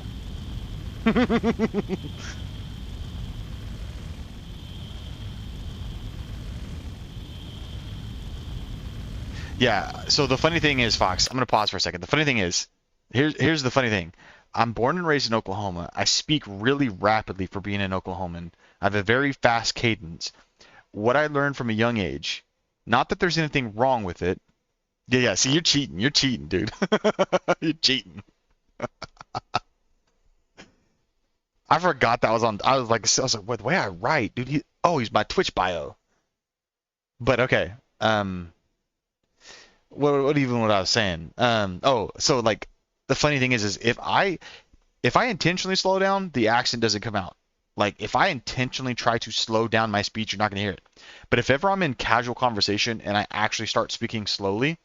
Yeah. So the funny thing is, Fox, I'm gonna pause for a second. The funny thing is, here's the funny thing. I'm born and raised in Oklahoma. I speak really rapidly for being an Oklahoman. I have a very fast cadence. What I learned from a young age, not that there's anything wrong with it. Yeah. See, you're cheating. You're cheating, dude. You're cheating. I forgot that was on. I was like, what the way I write, dude. He's my Twitch bio. But okay, um, what even what I was saying? Oh, so like the funny thing is if I intentionally slow down, the accent doesn't come out. Like if I intentionally try to slow down my speech, you're not gonna hear it. But if ever I'm in casual conversation and I actually start speaking slowly,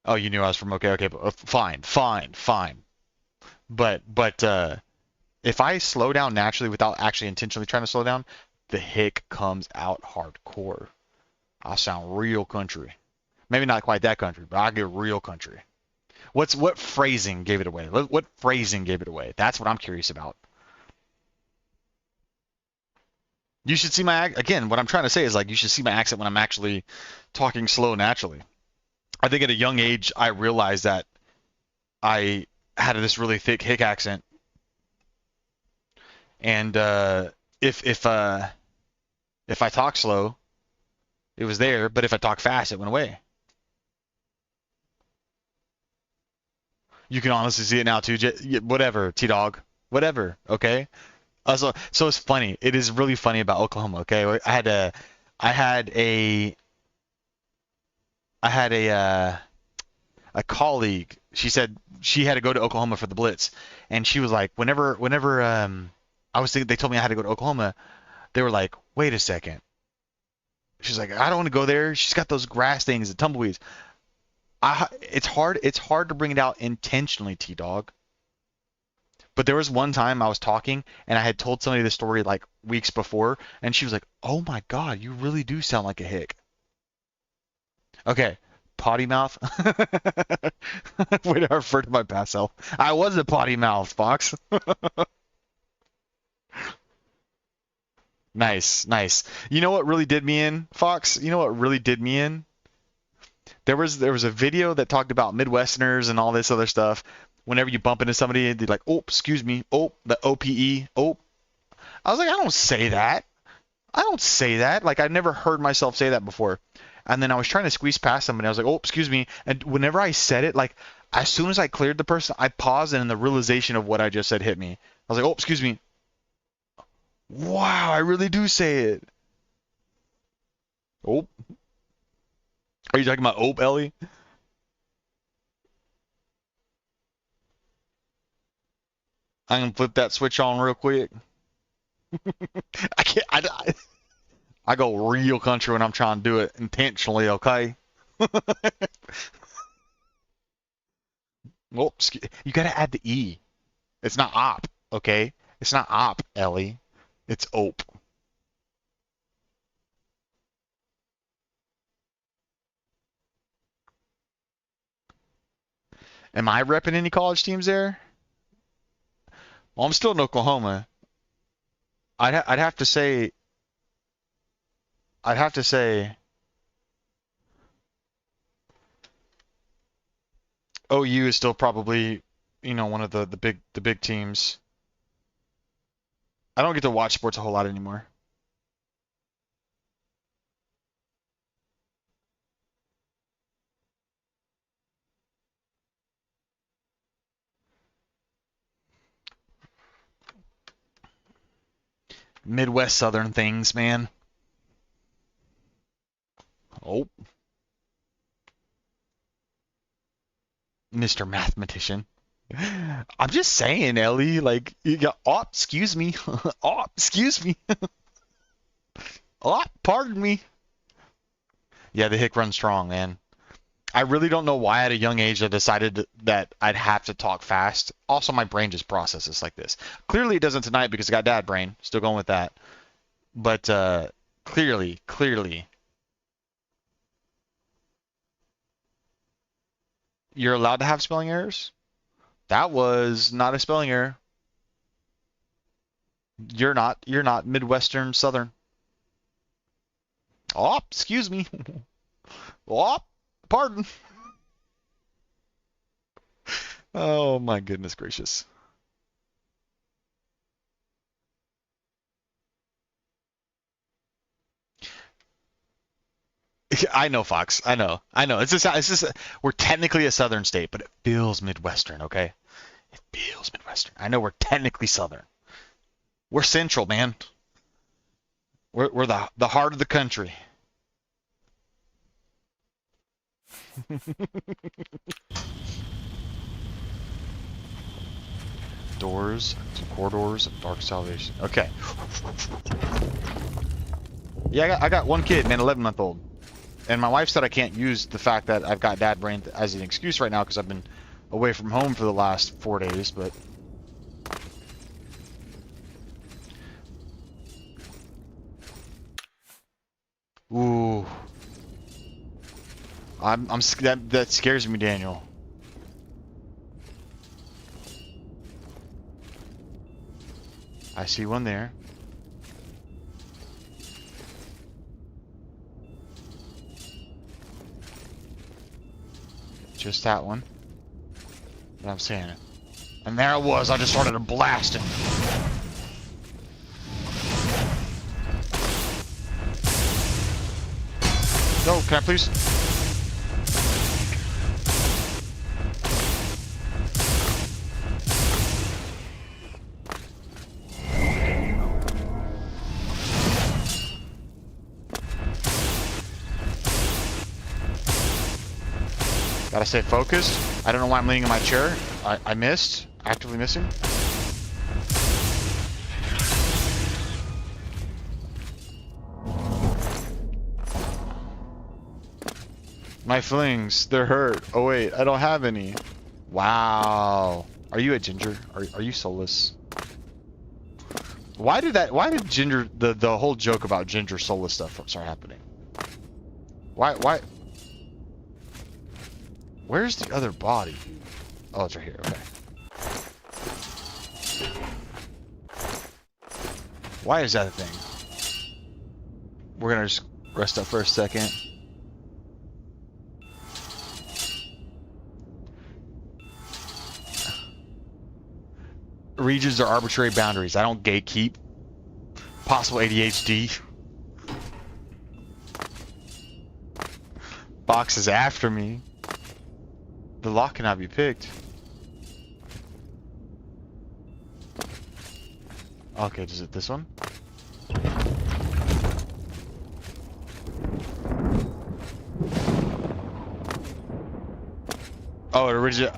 oh, you knew I was from okay, fine, fine, fine. But if I slow down naturally without actually intentionally trying to slow down, the hick comes out hardcore. I'll sound real country. Maybe not quite that country, but I'll get real country. What phrasing gave it away? What phrasing gave it away? That's what I'm curious about. You should see my again. What I'm trying to say is like you should see my accent when I'm actually talking slow naturally. I think at a young age I realized that I had this really thick hick accent, and if I talk slow, it was there, but if I talk fast, it went away. You can honestly see it now too. Whatever, T-Dog. Whatever, okay? So it's funny. It is really funny about Oklahoma, okay? I had a colleague. She said she had to go to Oklahoma for the Blitz, and she was like, whenever I was thinking they told me I had to go to Oklahoma, they were like, wait a second. She's like, I don't want to go there. She's got those grass things, the tumbleweeds. It's hard to bring it out intentionally, T-Dog. But there was one time I was talking and I had told somebody this story like weeks before, and she was like, "Oh my God, you really do sound like a hick." Okay, potty mouth. Way to refer to my past self. I was a potty mouth, Fox. Nice, nice. You know what really did me in, Fox? You know what really did me in? There was a video that talked about Midwesterners and all this other stuff. Whenever you bump into somebody, they're like, "Oh, excuse me." Oh, the OPE. Oh, I was like, I don't say that. I don't say that. Like I've never heard myself say that before. And then I was trying to squeeze past somebody. I was like, "Oh, excuse me." And whenever I said it, like as soon as I cleared the person, I paused, and the realization of what I just said hit me. I was like, "Oh, excuse me." Wow, I really do say it. Oh. Are you talking about Ope, Ellie? I'm gonna flip that switch on real quick. I can't. I go real country when I'm trying to do it intentionally. Okay. Well, you gotta add the E. It's not op. Okay. It's not op, Ellie. It's Ope. Am I repping any college teams there? Well, I'm still in Oklahoma. I'd have to say. I'd have to say. OU is still probably, one of the big teams. I don't get to watch sports a whole lot anymore. Midwest Southern things, man. Oh, Mr. Mathematician. I'm just saying, Ellie. Like, you got. Oh, excuse me. Oh, excuse me. Oh, pardon me. Yeah, the hick runs strong, man. I really don't know why at a young age I decided that I'd have to talk fast. Also, my brain just processes like this. Clearly, it doesn't tonight because I got dad brain. Still going with that. But clearly, you're allowed to have spelling errors? That was not a spelling error. You're not Midwestern Southern. Oh, excuse me. Oh, pardon. Oh my goodness gracious. I know, Fox. I know. It's just we're technically a southern state, but it feels Midwestern, okay? It feels Midwestern. I know we're technically southern. We're central, man. We're the heart of the country. Doors, some corridors, dark salvation. Okay. Yeah, I got one kid, man, 11-month-old. And my wife said I can't use the fact that I've got dad brain as an excuse right now because I've been away from home for the last 4 days, but... Ooh. That scares me, Daniel. I see one there. Just that one. But I'm saying it. And there it was. I just started to blast him. No, can I please? Gotta stay focused. I don't know why I'm leaning in my chair. I missed. Actively missing. My flings, they're hurt. Oh wait, I don't have any. Wow. Are you a ginger? Are you soulless? Why did ginger the whole joke about ginger soulless stuff start happening? Why? Where's the other body? Oh, it's right here. Okay. Why is that a thing? We're gonna just rest up for a second. Regions are arbitrary boundaries. I don't gatekeep. Possible ADHD. Box is after me. The lock cannot be picked. Okay, is it this one? Oh, it originally.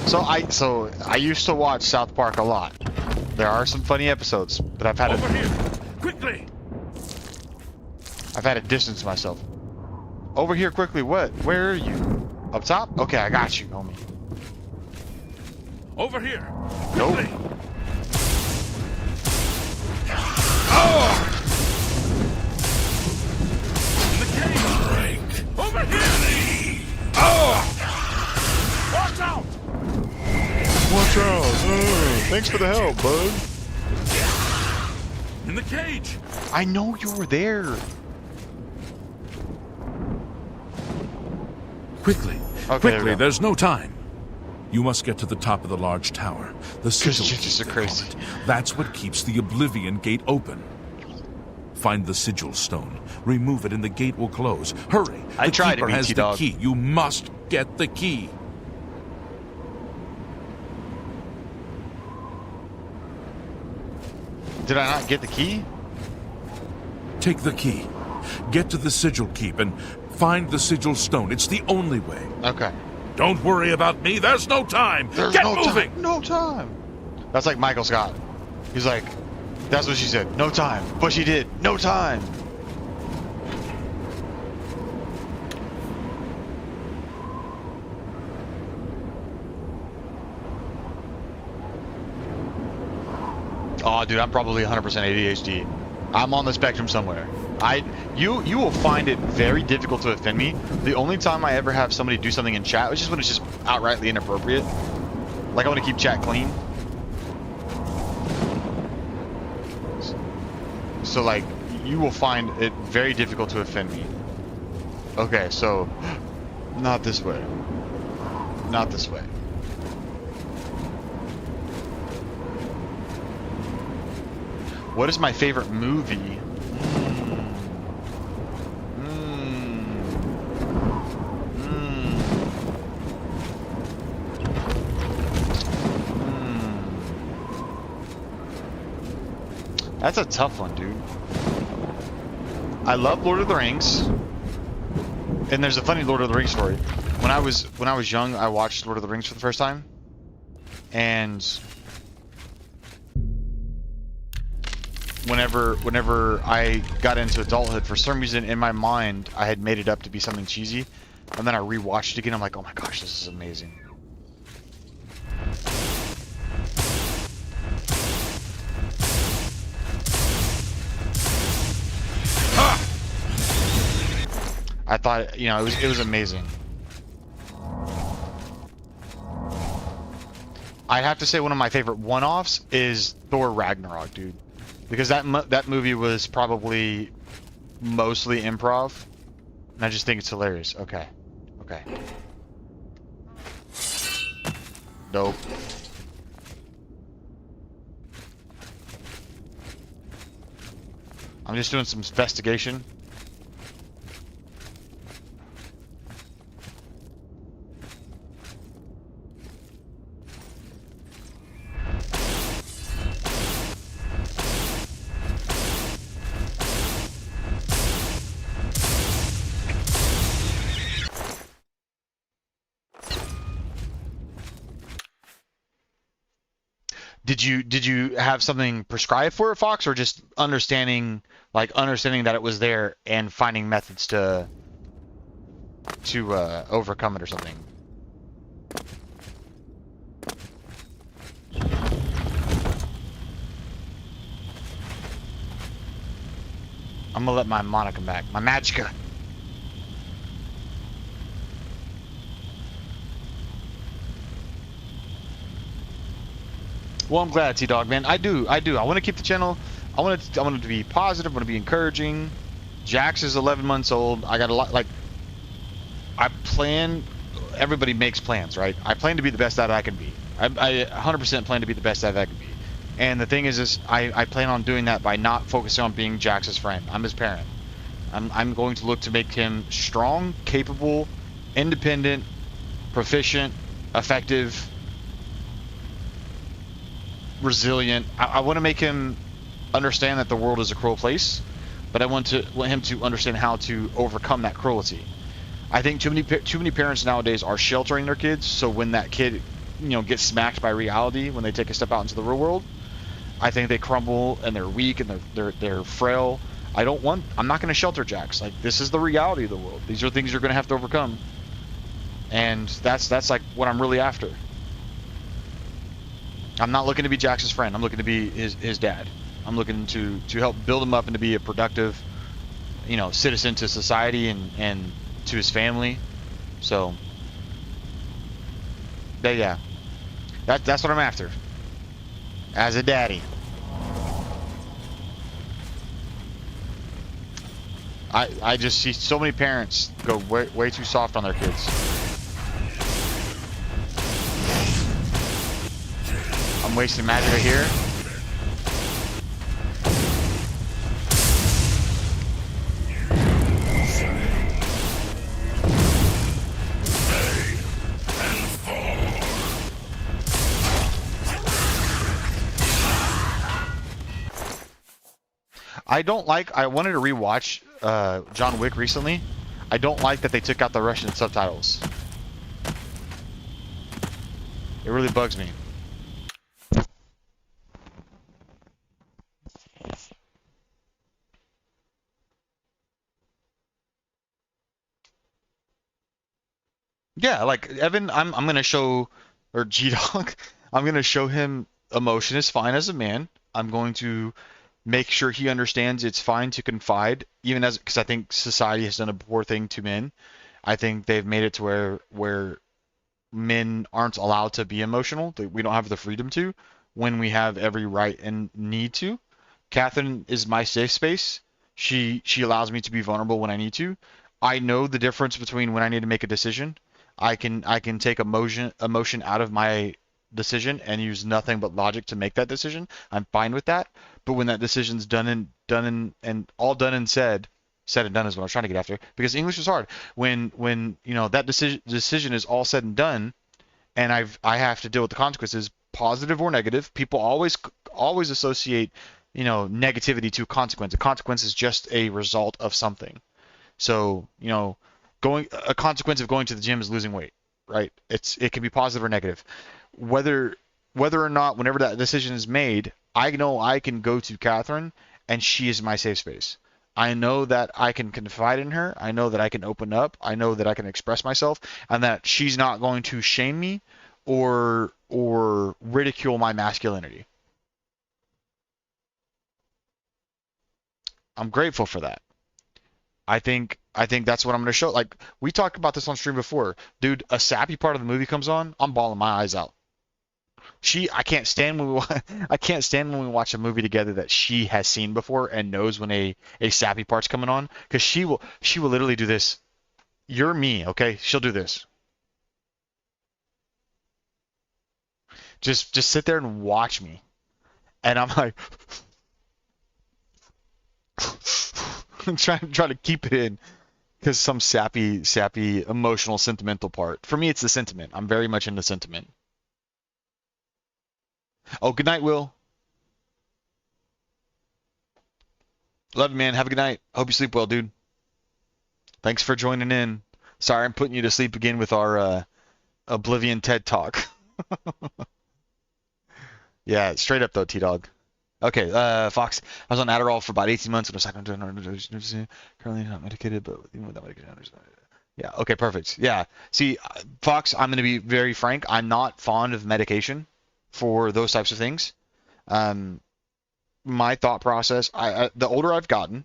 So I used to watch South Park a lot. There are some funny episodes, but I've had Over here, quickly. I've had to distance myself. Over here, quickly. What? Where are you? Up top? Okay, I got you, homie. Over here, Nope. quickly. In the cave. Over here. Watch out! Watch out! Thanks for the help, bud. In the cage. I know you were there. Quickly, Okay, quickly, there we go. there's no time. You must get to the top of the large tower. The sigil gingers gate, are they crazy. call it. That's what keeps the Oblivion gate open. Find the sigil stone. Remove it and the gate will close. Hurry. I The tried to keeper beat has the T-Dog. key. You must get the key. Did I not get the key? Take the key. Get to the sigil keep and find the sigil stone. It's the only way. Okay. Don't worry about me. There's no time. There's Get no moving. time. No time. That's like Michael Scott. He's like, that's what she said. No time. But she did. No time. Oh, dude, I'm probably 100% ADHD. I'm on the spectrum somewhere. You will find it very difficult to offend me. The only time I ever have somebody do something in chat is just when it's just outrightly inappropriate. Like I want to keep chat clean. So like, you will find it very difficult to offend me. Okay, so not this way. Not this way. What is my favorite movie? That's a tough one, dude. I love Lord of the Rings. And there's a funny Lord of the Rings story. When I was young, I watched Lord of the Rings for the first time, and whenever I got into adulthood, for some reason in my mind, I had made it up to be something cheesy, and then I rewatched it again. I'm like, oh my gosh, this is amazing. I thought, you know, it was amazing. I'd have to say one of my favorite one-offs is Thor Ragnarok, dude, because that movie was probably mostly improv, and I just think it's hilarious. Okay, okay. Dope. I'm just doing some investigation. Did you have something prescribed for it, Fox, or just understanding that it was there and finding methods to overcome it or something? I'm gonna let my mana come back. My Magicka. Well, I'm glad, T-Dog, man. I do. I want to keep the channel. I want it to be positive. I want to be encouraging. Jax is 11 months old. I got a lot, like, I plan, everybody makes plans, right? I plan to be the best that I can be. I 100% plan to be the best that I can be. And the thing is I plan on doing that by not focusing on being Jax's friend. I'm his parent. I'm going to look to make him strong, capable, independent, proficient, effective, resilient. I want to make him understand that the world is a cruel place, but I want him to understand how to overcome that cruelty. I think too many parents nowadays are sheltering their kids, so when that kid, you know, gets smacked by reality when they take a step out into the real world, I think they crumble and they're weak and they're frail. I'm not going to shelter Jax. Like, this is the reality of the world. These are things you're going to have to overcome, and that's like what I'm really after. I'm not looking to be Jax's friend. I'm looking to be his dad. I'm looking to help build him up and to be a productive, you know, citizen to society and to his family. So, yeah, that's what I'm after as a daddy. I just see so many parents go way too soft on their kids. I'm wasting magic right here. I wanted to rewatch John Wick recently. I don't like that they took out the Russian subtitles. It really bugs me. Yeah, like Evan, I'm gonna show, or G-Dog, I'm gonna show him emotion is fine as a man. I'm going to make sure he understands it's fine to confide, even because I think society has done a poor thing to men. I think they've made it to where men aren't allowed to be emotional. We don't have the freedom to, when we have every right and need to. Catherine is my safe space. She allows me to be vulnerable when I need to. I know the difference between when I need to make a decision. I can take emotion out of my decision and use nothing but logic to make that decision. I'm fine with that. But when that decision's done and all done and said and done is what I was trying to get after, because English is hard. When you know that decision is all said and done, and I have to deal with the consequences, positive or negative. People always associate, you know, negativity to consequence. A consequence is just a result of something. So, you know, a consequence of going to the gym is losing weight, right? It can be positive or negative. Whether or not, whenever that decision is made, I know I can go to Catherine and she is my safe space. I know that I can confide in her. I know that I can open up. I know that I can express myself, and that she's not going to shame me or ridicule my masculinity. I'm grateful for that. I think that's what I'm going to show. Like, we talked about this on stream before. Dude, a sappy part of the movie comes on, I'm bawling my eyes out. I can't stand when we watch a movie together that she has seen before and knows when a sappy part's coming on, because she will literally do this. You're me, okay? She'll do this. Just sit there and watch me. And I'm like I'm trying to keep it in, because some sappy emotional sentimental part. For me, it's the sentiment. I'm very much into sentiment. Oh, good night, Will. Love you, man. Have a good night. Hope you sleep well, dude. Thanks for joining in. Sorry I'm putting you to sleep again with our Oblivion TED Talk. Yeah, straight up though, T-Dog. Okay, Fox. I was on Adderall for about 18 months and I was currently not medicated, but even without medication, yeah, okay, perfect. Yeah. See, Fox, I'm going to be very frank. I'm not fond of medication for those types of things. My thought process, the older I've gotten,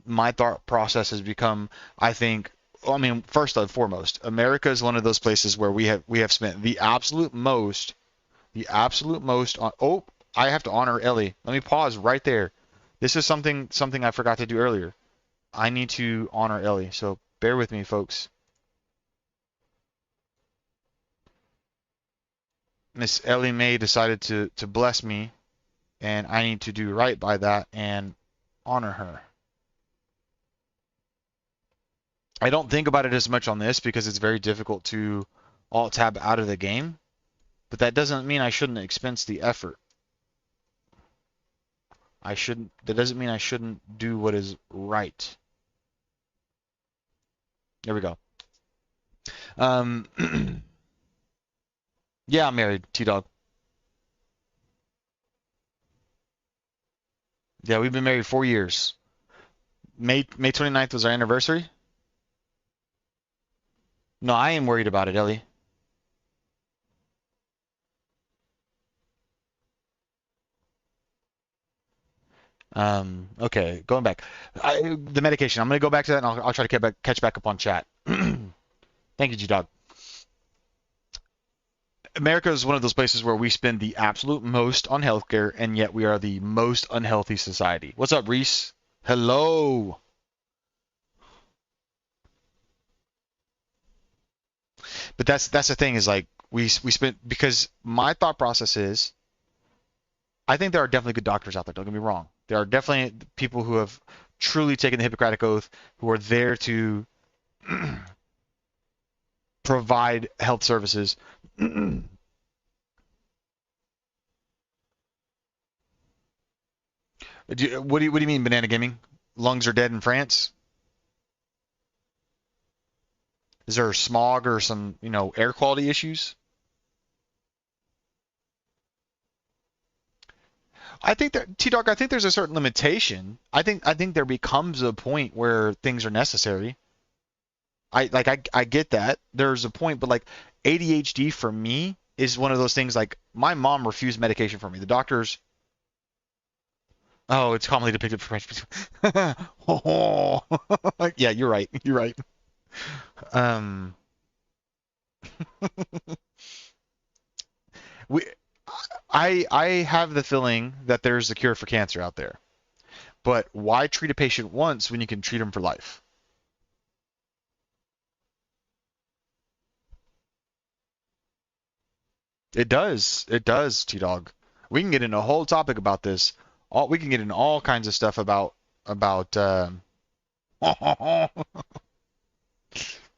my thought process has become, I think, I mean, first and foremost, America is one of those places where we have spent the absolute most on, oh, I have to honor Ellie. Let me pause right there. This is something I forgot to do earlier. I need to honor Ellie, so bear with me, folks. Miss EliMay decided to bless me, and I need to do right by that and honor her. I don't think about it as much on this because it's very difficult to alt-tab out of the game, but that doesn't mean I shouldn't expense the effort. That doesn't mean I shouldn't do what is right. There we go. Yeah, I'm married, T-Dog. Yeah, we've been married 4 years. May 29th was our anniversary. No, I am worried about it, Ellie. Okay, going back. The medication. I'm gonna go back to that, and I'll try to catch back up on chat. Thank you, G-Dog. America is one of those places where we spend the absolute most on healthcare, and yet we are the most unhealthy society. What's up, Reese? Hello. But that's the thing, is like we spent, because my thought process is, I think there are definitely good doctors out there. Don't get me wrong. There are definitely people who have truly taken the Hippocratic Oath, who are there to provide health services. What do you mean, Banana Gaming? Lungs are dead in France? Is there smog or some, air quality issues? I think that, T-Dog, I think there's a certain limitation. I think there becomes a point where things are necessary. I get that. There's a point, but like ADHD for me is one of those things, like my mom refused medication for me. The doctors, oh, it's commonly depicted for French. Yeah, you're right. You're right. we I have the feeling that there's a cure for cancer out there. But why treat a patient once when you can treat them for life? It does. It does, T-Dog. We can get into a whole topic about this. We can get into all kinds of stuff about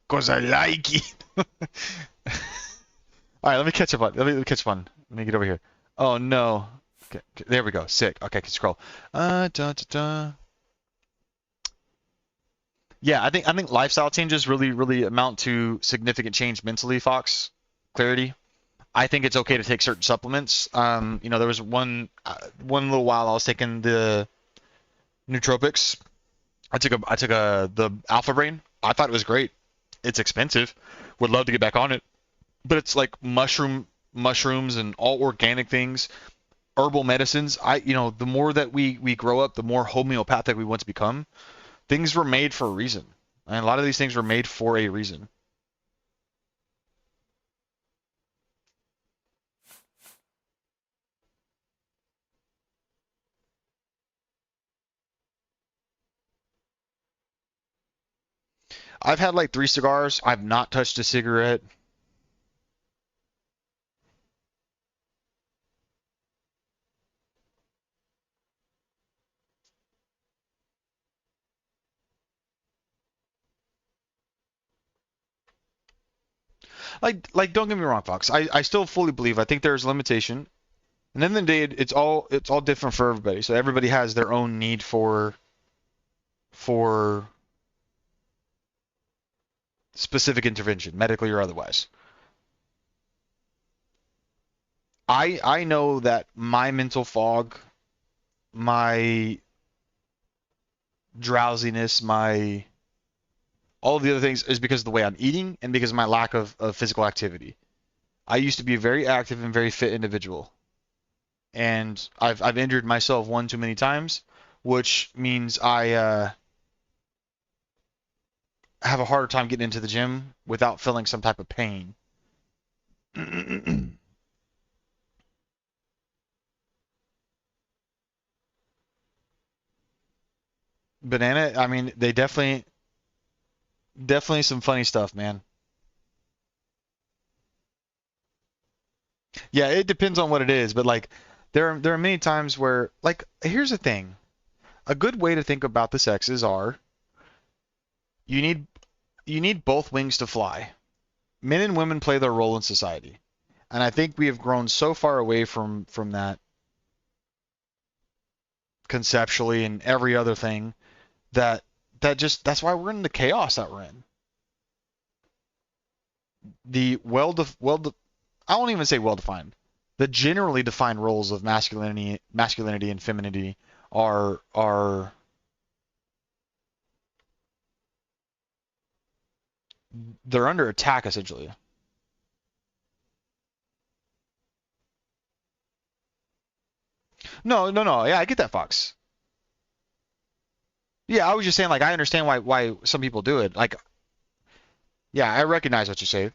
cause I like it. All right, let me catch up on. Let me catch up on. Let me get over here. Oh no. Okay, there we go. Sick. Okay, I can scroll. Yeah, Yeah, I think lifestyle changes really amount to significant change mentally, Fox. Clarity. I think it's okay to take certain supplements. There was one little while I was taking the nootropics. I took the Alpha Brain. I thought it was great. It's expensive. Would love to get back on it, but it's like mushrooms and all organic things, herbal medicines. The more that we grow up, the more homeopathic we want to become. Things were made for a reason, and a lot of these things were made for a reason. I've had like 3 cigars. I've not touched a cigarette. Like don't get me wrong, Fox. I still fully believe. I think there's limitation. And then the day, it's all different for everybody. So everybody has their own need for specific intervention, medically or otherwise. I know that my mental fog, my drowsiness, my all of the other things is because of the way I'm eating and because of my lack of physical activity. I used to be a very active and very fit individual, and I've injured myself one too many times, which means I have a harder time getting into the gym without feeling some type of pain. Banana, I mean, they definitely some funny stuff, man. Yeah, it depends on what it is, but like there are many times where like here's the thing. A good way to think about the sexes are you need you need both wings to fly. Men and women play their role in society. And I think we have grown so far away from that conceptually and every other thing that that's why we're in the chaos that we're in. The I won't even say well defined. The generally defined roles of masculinity and femininity are they're under attack essentially. No, no, no. Yeah, I get that, Fox. Yeah, I was just saying like I understand why some people do it. Like, yeah, I recognize what you say,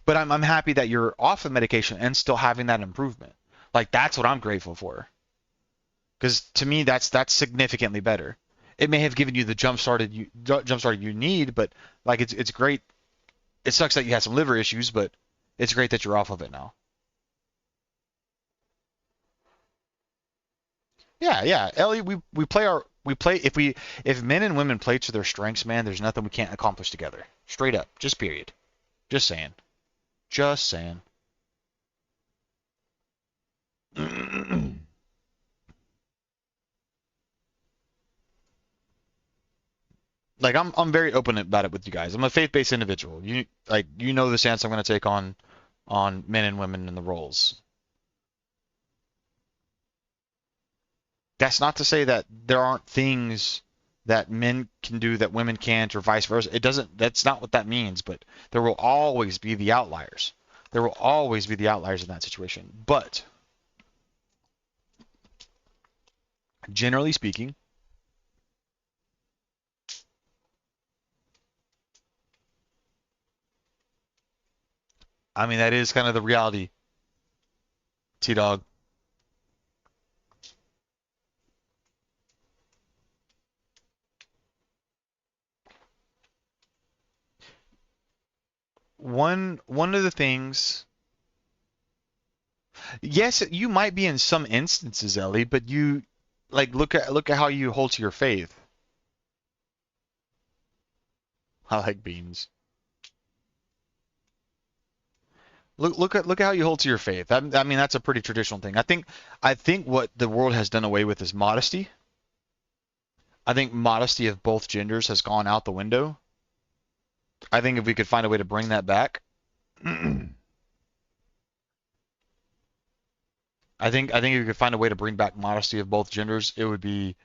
but I'm happy that you're off the medication and still having that improvement. Like that's what I'm grateful for. Because to me, that's significantly better. It may have given you the jump started you need, but like it's great. It sucks that you had some liver issues, but it's great that you're off of it now. Yeah, yeah, Ellie, we play if men and women play to their strengths, man. There's nothing we can't accomplish together. Straight up, just period. Just saying. Just saying. Like I'm very open about it with you guys. I'm a faith-based individual. You know the stance I'm going to take on men and women in the roles. That's not to say that there aren't things that men can do that women can't or vice versa. It doesn't that's not what that means, but there will always be the outliers. There will always be the outliers in that situation. But generally speaking, I mean that is kind of the reality, T-Dog. One of the things, yes, you might be in some instances, Ellie, but you like look at how you hold to your faith. I like beans. Look at how you hold to your faith. I mean that's a pretty traditional thing. I think what the world has done away with is modesty. I think modesty of both genders has gone out the window. I think if we could find a way to bring that back, I think if we could find a way to bring back modesty of both genders, it would be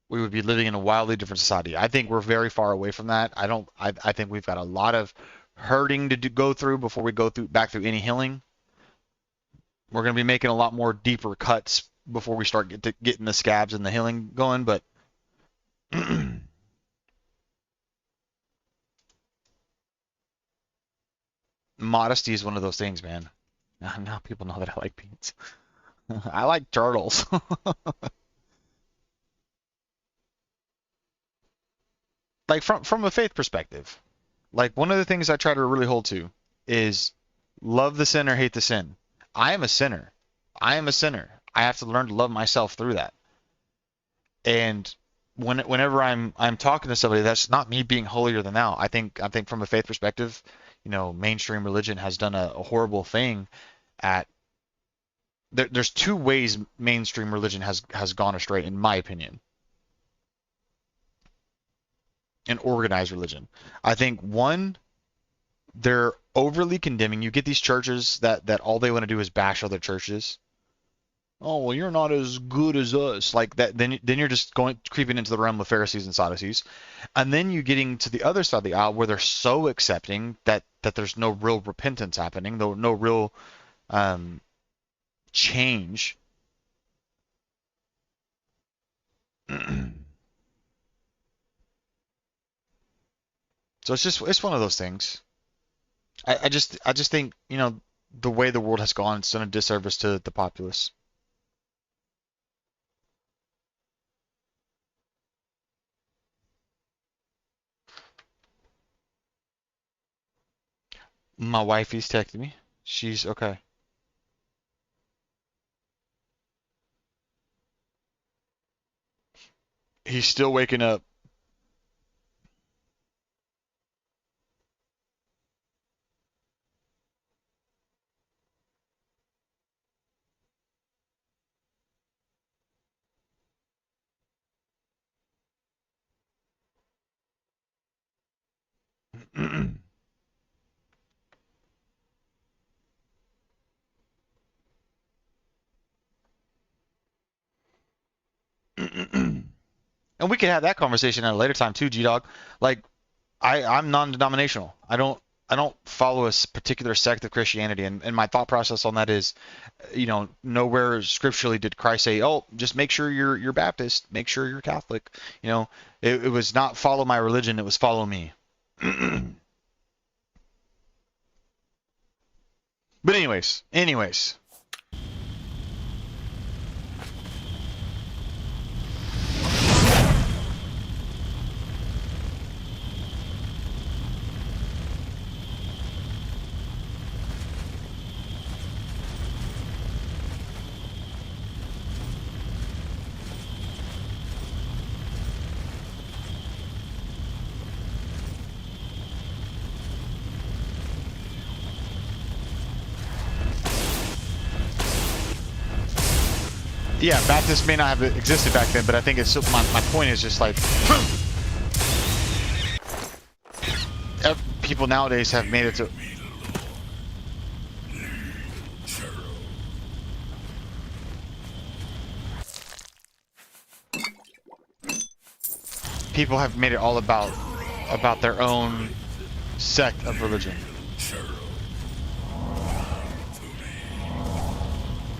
we would be living in a wildly different society. I think we're very far away from that. I think we've got a lot of hurting to go through before we go back through any healing. We're going to be making a lot more deeper cuts before we start getting the scabs and the healing going, but modesty is one of those things, man. Now people know that I like beans. I like turtles. Like from a faith perspective, like one of the things I try to really hold to is love the sinner, hate the sin. I am a sinner. I am a sinner. I have to learn to love myself through that. And whenever I'm talking to somebody, that's not me being holier than thou. I think from a faith perspective, mainstream religion has done a horrible thing at there's two ways mainstream religion has gone astray, in my opinion. And organized religion. I think one, they're overly condemning. You get these churches that all they want to do is bash other churches. Oh, well, you're not as good as us. Like that, then you're just creeping into the realm of Pharisees and Sadducees. And then you're getting to the other side of the aisle where they're so accepting that there's no real repentance happening, no real change. So it's one of those things. I just think, the way the world has gone, it's done a disservice to the populace. My wifey's texting me. She's okay. He's still waking up. And we could have that conversation at a later time too, G-Dog. Like, I'm non-denominational. I don't follow a particular sect of Christianity, and my thought process on that is, nowhere scripturally did Christ say, "Oh, just make sure you're Baptist, make sure you're Catholic." It was not follow my religion; it was follow me. But anyways. Yeah, Baptists may not have existed back then, but I think it's still, my point is just like people nowadays have made it to. People have made it all about their own sect of religion.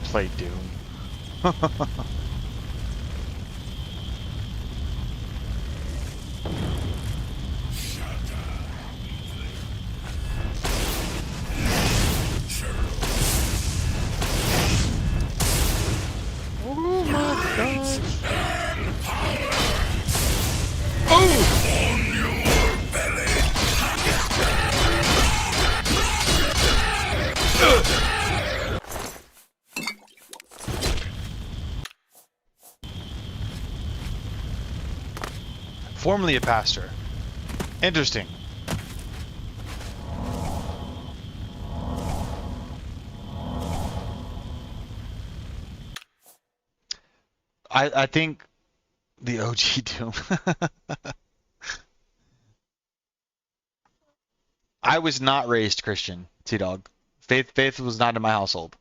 Play Doom. Oh my gosh. Formerly a pastor. Interesting. I think The OG Doom. I was not raised Christian, T-Dog. Faith was not in my household.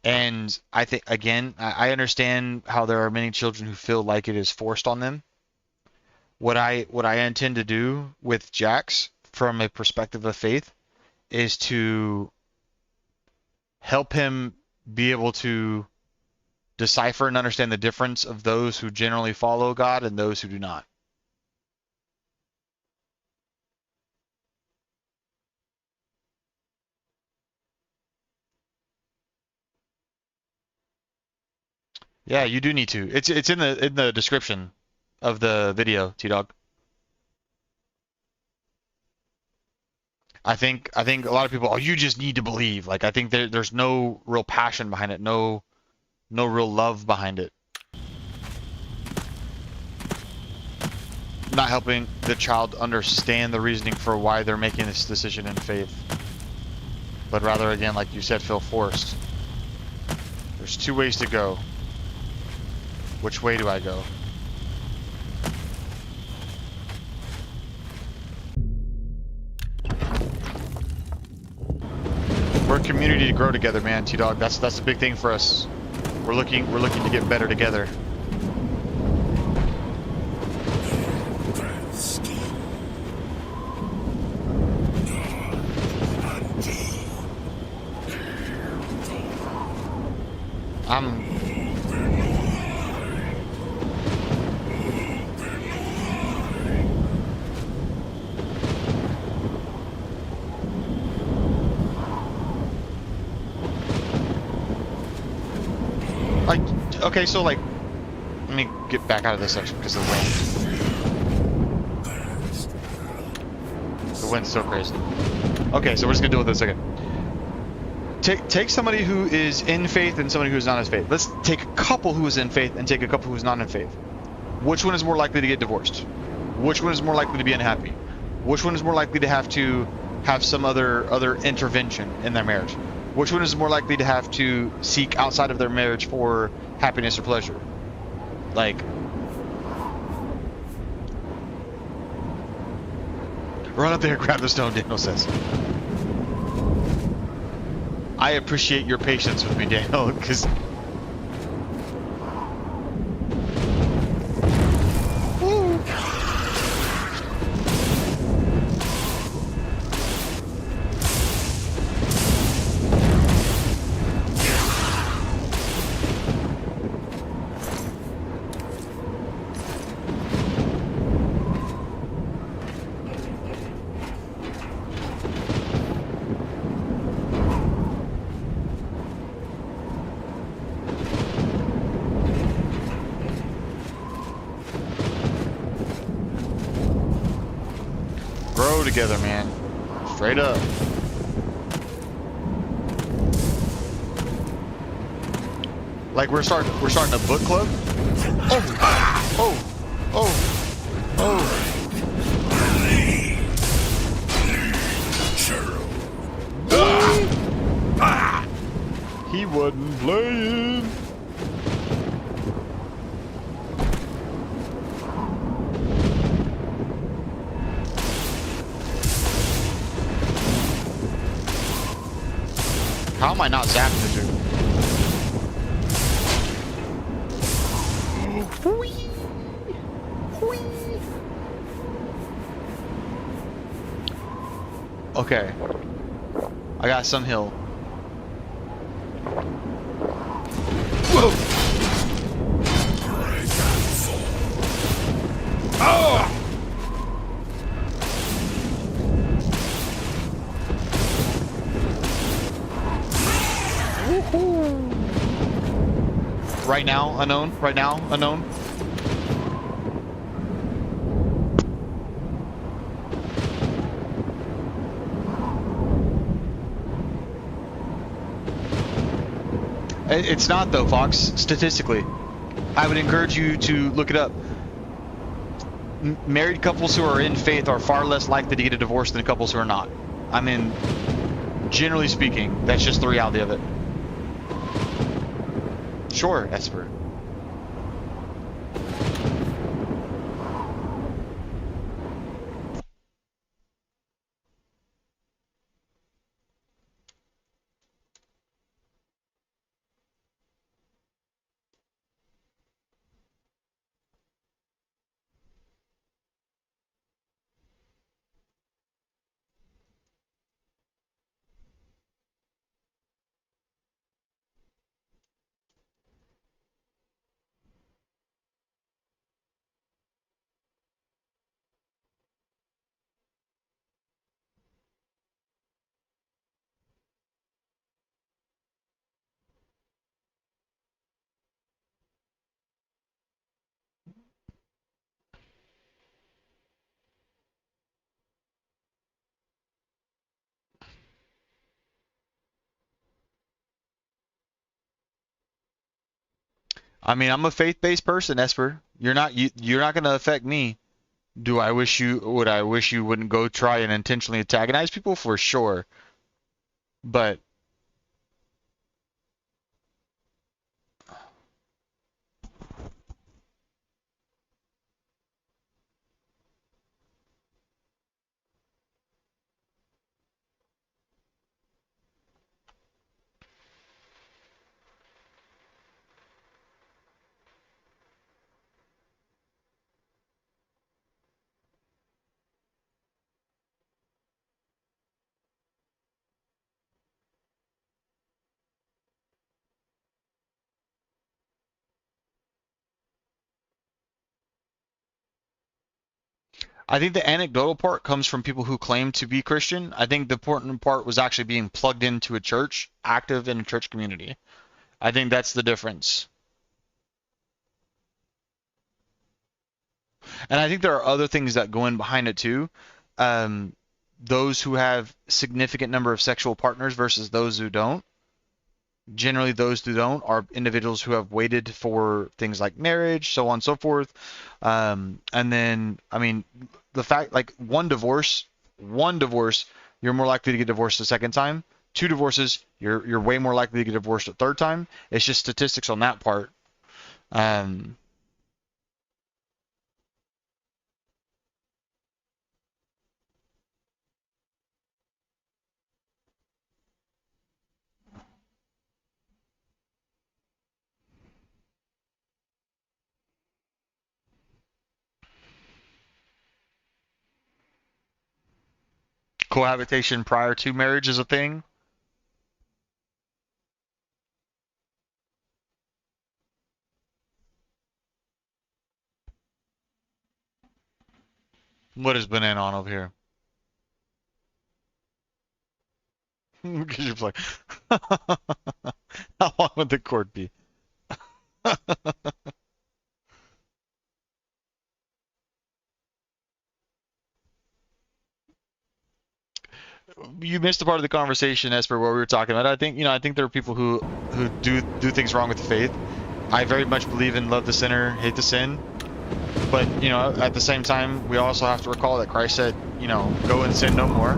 And I think, again, I understand how there are many children who feel like it is forced on them. What I intend to do with Jax, from a perspective of faith, is to help him be able to decipher and understand the difference of those who generally follow God and those who do not. Yeah, you do need to. It's in the description of the video, T-Dog. I think a lot of people, oh, you just need to believe. Like, I think there's no real passion behind it, no real love behind it. Not helping the child understand the reasoning for why they're making this decision in faith. But rather, again, like you said, feel forced. There's two ways to go. Which way do I go? We're a community to grow together, man, T-Dog. That's a big thing for us. We're looking to get better together. Okay, so like, let me get back out of this section because of the wind. The wind's so crazy. Okay, so we're just gonna deal with this again. Take somebody who is in faith and somebody who's not in faith. Let's take a couple who is in faith and take a couple who's not in faith. Which one is more likely to get divorced? Which one is more likely to be unhappy? Which one is more likely to have some other intervention in their marriage? Which one is more likely to have to seek outside of their marriage for happiness or pleasure? Like, run up there and grab the stone, Daniel says. I appreciate your patience with me, Daniel, because... grow together, man. Straight up. Like we're starting a book club. Oh. He wasn't playing. How am I not zapping the dude? Okay. I got some hill. Whoa! Oh! Right now, unknown. Right now, unknown. It's not though, Fox. Statistically, I would encourage you to look it up. Married couples who are in faith are far less likely to get a divorce than couples who are not. I mean, generally speaking, that's just the reality of it. Sure, Esper. I mean, I'm a faith-based person, Esper. You're not gonna affect me. Would I wish you wouldn't go try and intentionally antagonize people? For sure. But I think the anecdotal part comes from people who claim to be Christian. I think the important part was actually being plugged into a church, active in a church community. I think that's the difference. And I think there are other things that go in behind it too. Um, those who have significant number of sexual partners versus those who don't. Generally, those who don't are individuals who have waited for things like marriage, so on and so forth. And then, I mean, the fact, like one divorce, you're more likely to get divorced a second time. Two divorces, you're way more likely to get divorced a third time. It's just statistics on that part. Um, Cohabitation prior to marriage is a thing. What has been in on over here? Because you're like, how long would the cord be? You missed a part of the conversation, Esper, where we were talking about. I think, I think there are people who do things wrong with the faith. I very much believe in love the sinner, hate the sin. But, at the same time, we also have to recall that Christ said, go and sin no more.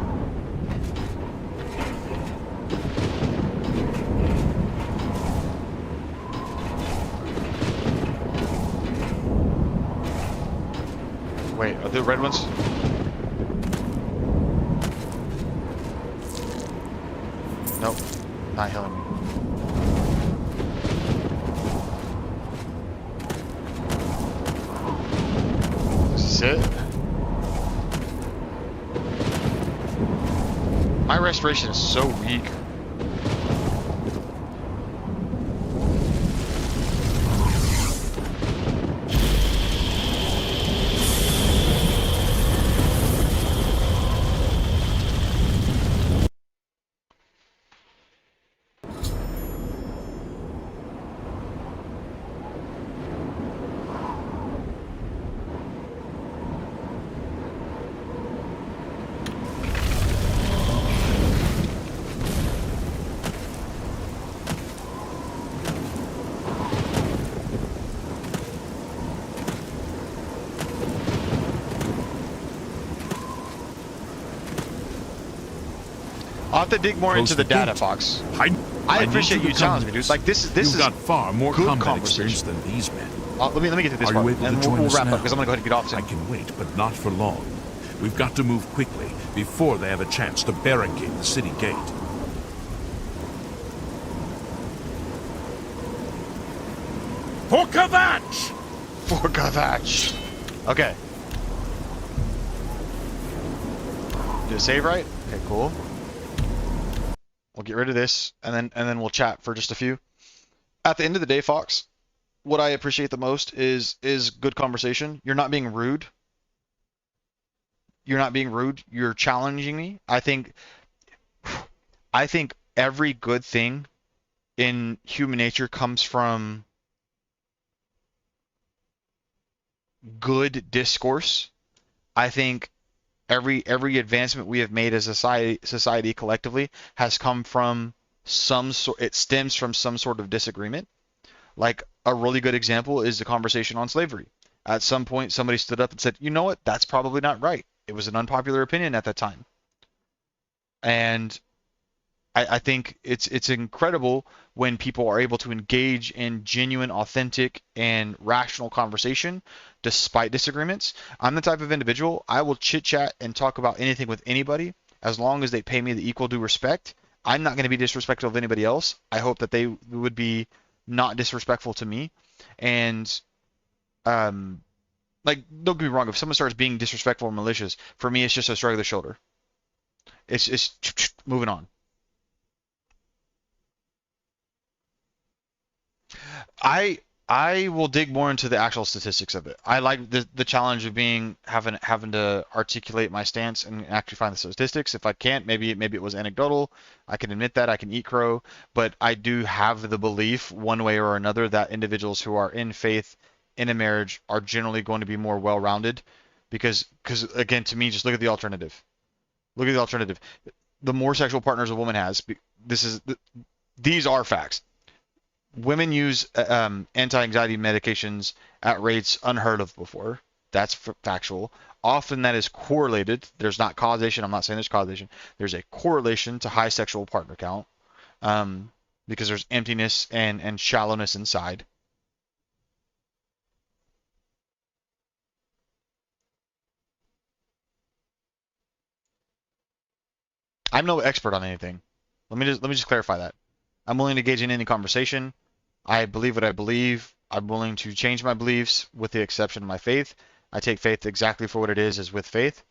Wait, are the red ones? Nope, not healing me. Is this it? My restoration is so weak. I'll have to dig more into the data, Fox. I appreciate you challenging me, dude. Like this is got far more good combat conversation. experience than these men. Let me get to this Are part, you able and to join we'll us wrap now? up because I'm gonna go ahead and get off soon. I can wait, but not for long. We've got to move quickly before they have a chance to barricade the city gate. For Kvatch! For Kvatch. Okay. Did it save right? Okay, cool. We'll get rid of this, and then we'll chat for just a few. At the end of the day, Fox, what I appreciate the most is good conversation. You're not being rude. You're not being rude. You're challenging me. I think every good thing in human nature comes from good discourse. I think every advancement we have made as a society collectively has come from it stems from some sort of disagreement. Like a really good example is the conversation on slavery. At some point, somebody stood up and said, "You know what? That's probably not right." It was an unpopular opinion at that time, and I think it's incredible when people are able to engage in genuine, authentic, and rational conversation despite disagreements. I'm the type of individual, I will chit chat and talk about anything with anybody as long as they pay me the equal due respect. I'm not going to be disrespectful of anybody else. I hope that they would be not disrespectful to me. And um, like, don't get me wrong, if someone starts being disrespectful or malicious, for me it's just a shrug of the shoulder. It's moving on. I I will dig more into the actual statistics of it. I like the challenge of having to articulate my stance and actually find the statistics. If I can't, maybe it was anecdotal. I can admit that. I can eat crow, but I do have the belief one way or another that individuals who are in faith in a marriage are generally going to be more well-rounded because again, to me, just look at the alternative. Look at the alternative. The more sexual partners a woman has, these are facts. Women use anti-anxiety medications at rates unheard of before. That's factual. Often that is correlated. There's not causation. I'm not saying there's causation. There's a correlation to high sexual partner count because there's emptiness and shallowness inside. I'm no expert on anything. Let me just clarify that. I'm willing to engage in any conversation. I believe what I believe. I'm willing to change my beliefs with the exception of my faith. I take faith exactly for what it is with faith.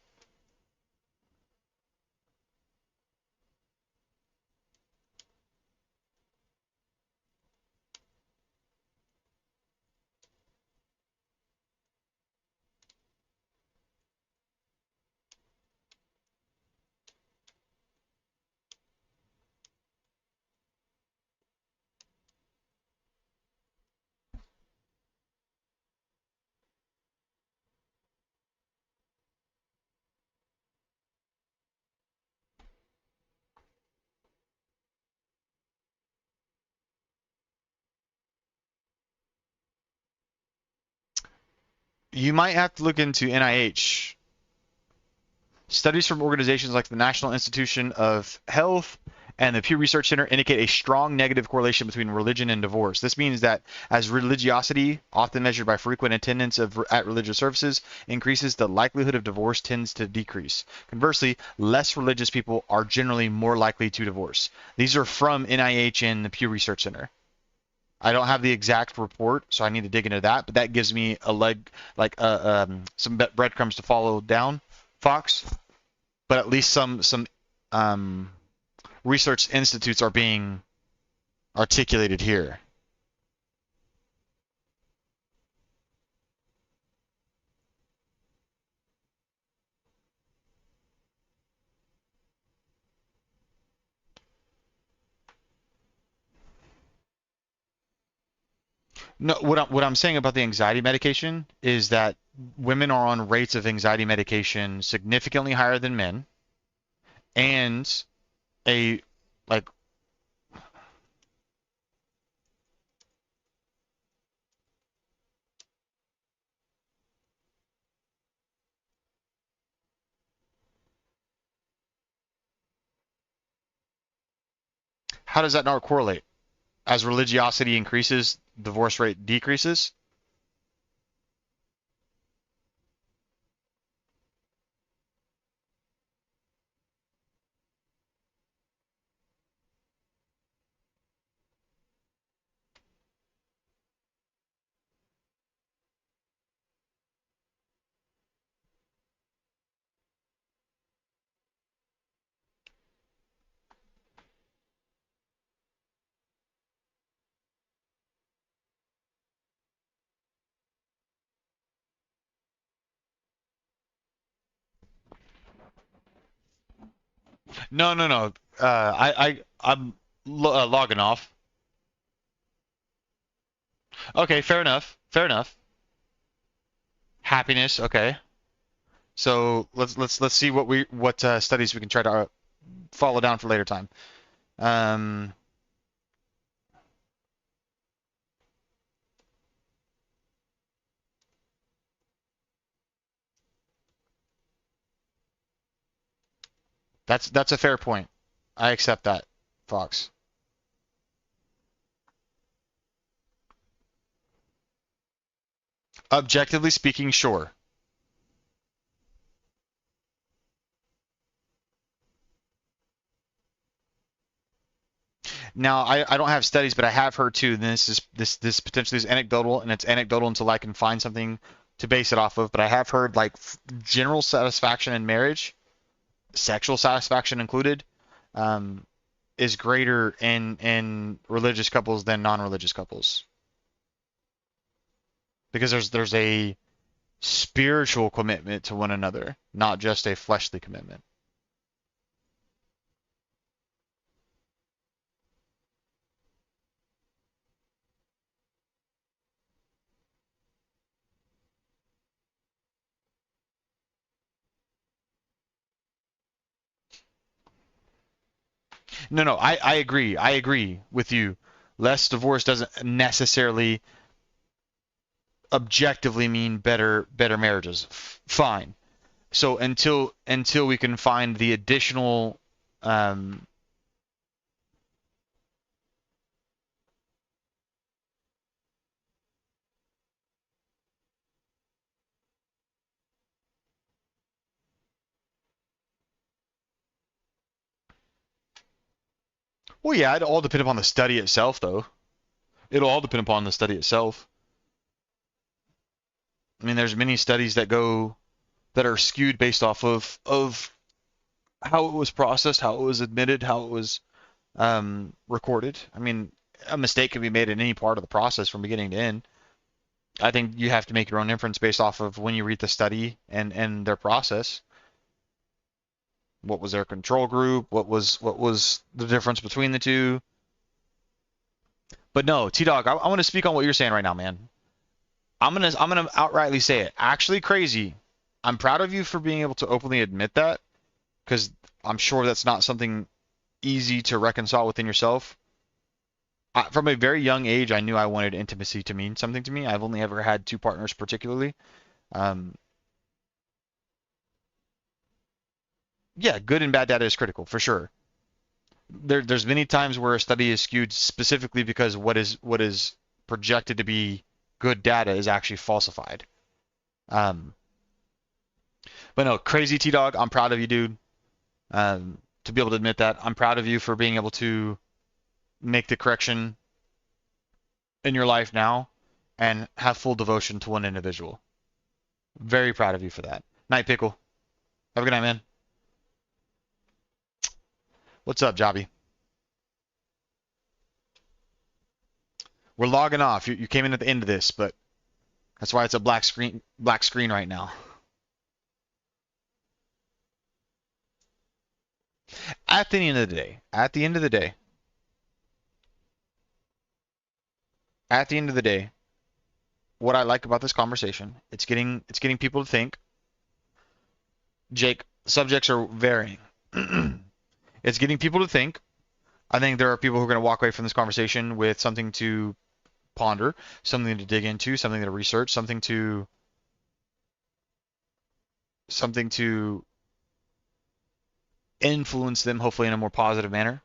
You might have to look into NIH. Studies from organizations like the National Institution of Health and the Pew Research Center indicate a strong negative correlation between religion and divorce. This means that as religiosity, often measured by frequent attendance at religious services, increases, the likelihood of divorce tends to decrease. Conversely, less religious people are generally more likely to divorce. These are from NIH and the Pew Research Center. I don't have the exact report, so I need to dig into that, but that gives me a leg, like some breadcrumbs to follow down, Fox. But at least some research institutes are being articulated here. No, what I'm saying about the anxiety medication is that women are on rates of anxiety medication significantly higher than men, and a like how does that not correlate? As religiosity increases, divorce rate decreases? No, no, no. I'm logging off. Okay, fair enough. Fair enough. Happiness. Okay. So let's see what studies we can try to follow down for later time. Um, That's a fair point. I accept that, Fox. Objectively speaking, sure. Now, I don't have studies, but I have heard too. And this potentially is anecdotal, and it's anecdotal until I can find something to base it off of. But I have heard like general satisfaction in marriage, sexual satisfaction included, um, is greater in religious couples than non-religious couples because there's a spiritual commitment to one another, not just a fleshly commitment. No, no, I agree. I agree with you. Less divorce doesn't necessarily objectively mean better marriages. Fine. So until we can find the additional um, well, yeah, it'll all depend upon the study itself, though. It'll all depend upon the study itself. I mean, there's many studies that are skewed based off of how it was processed, how it was admitted, how it was recorded. I mean, a mistake can be made in any part of the process from beginning to end. I think you have to make your own inference based off of when you read the study and their process. What was their control group? What was the difference between the two? But no, T-Dog, I want to speak on what you're saying right now, man. I'm gonna outrightly say it. Actually, crazy. I'm proud of you for being able to openly admit that, because I'm sure that's not something easy to reconcile within yourself. From a very young age, I knew I wanted intimacy to mean something to me. I've only ever had two partners, particularly. Um, yeah, good and bad data is critical for sure. There's many times where a study is skewed specifically because what is projected to be good data is actually falsified. Um, but no, crazy T-Dog, I'm proud of you, dude. To be able to admit that, I'm proud of you for being able to make the correction in your life now and have full devotion to one individual. Very proud of you for that. Night, Pickle. Have a good night, man. What's up, Jobby? We're logging off. You came in at the end of this, but that's why it's a black screen right now. At the end of the day, at the end of the day, at the end of the day, what I like about this conversation, it's getting people to think. Jake, subjects are varying. It's getting people to think. I think there are people who are going to walk away from this conversation with something to ponder, something to dig into, something to research, something to influence them, hopefully in a more positive manner.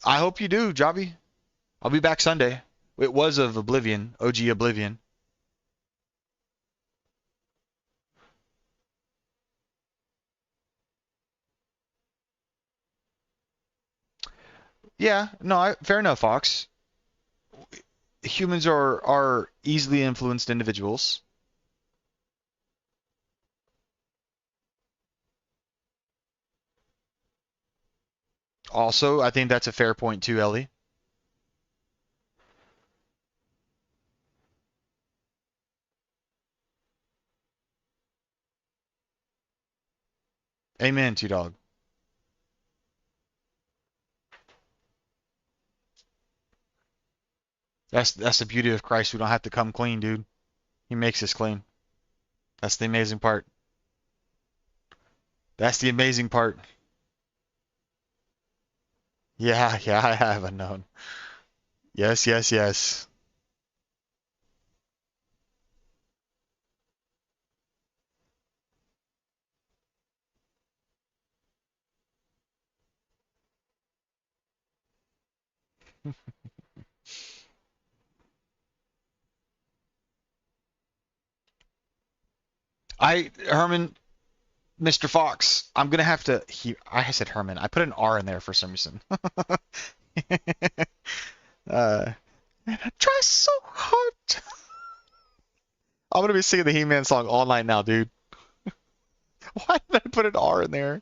I hope you do, Jobby. I'll be back Sunday. It was of Oblivion, OG Oblivion. Yeah, no, fair enough, Fox. Humans are easily influenced individuals. Also, I think that's a fair point too, Ellie. Amen, T-Dog. That's the beauty of Christ. We don't have to come clean, dude. He makes us clean. That's the amazing part. That's the amazing part. Yeah, yeah, I have unknown. Yes, yes, yes. Herman, Mr. Fox, I'm gonna have to. I said Herman. I put an R in there for some reason. And I try so hard. I'm gonna be singing the He-Man song all night now, dude. Why did I put an R in there?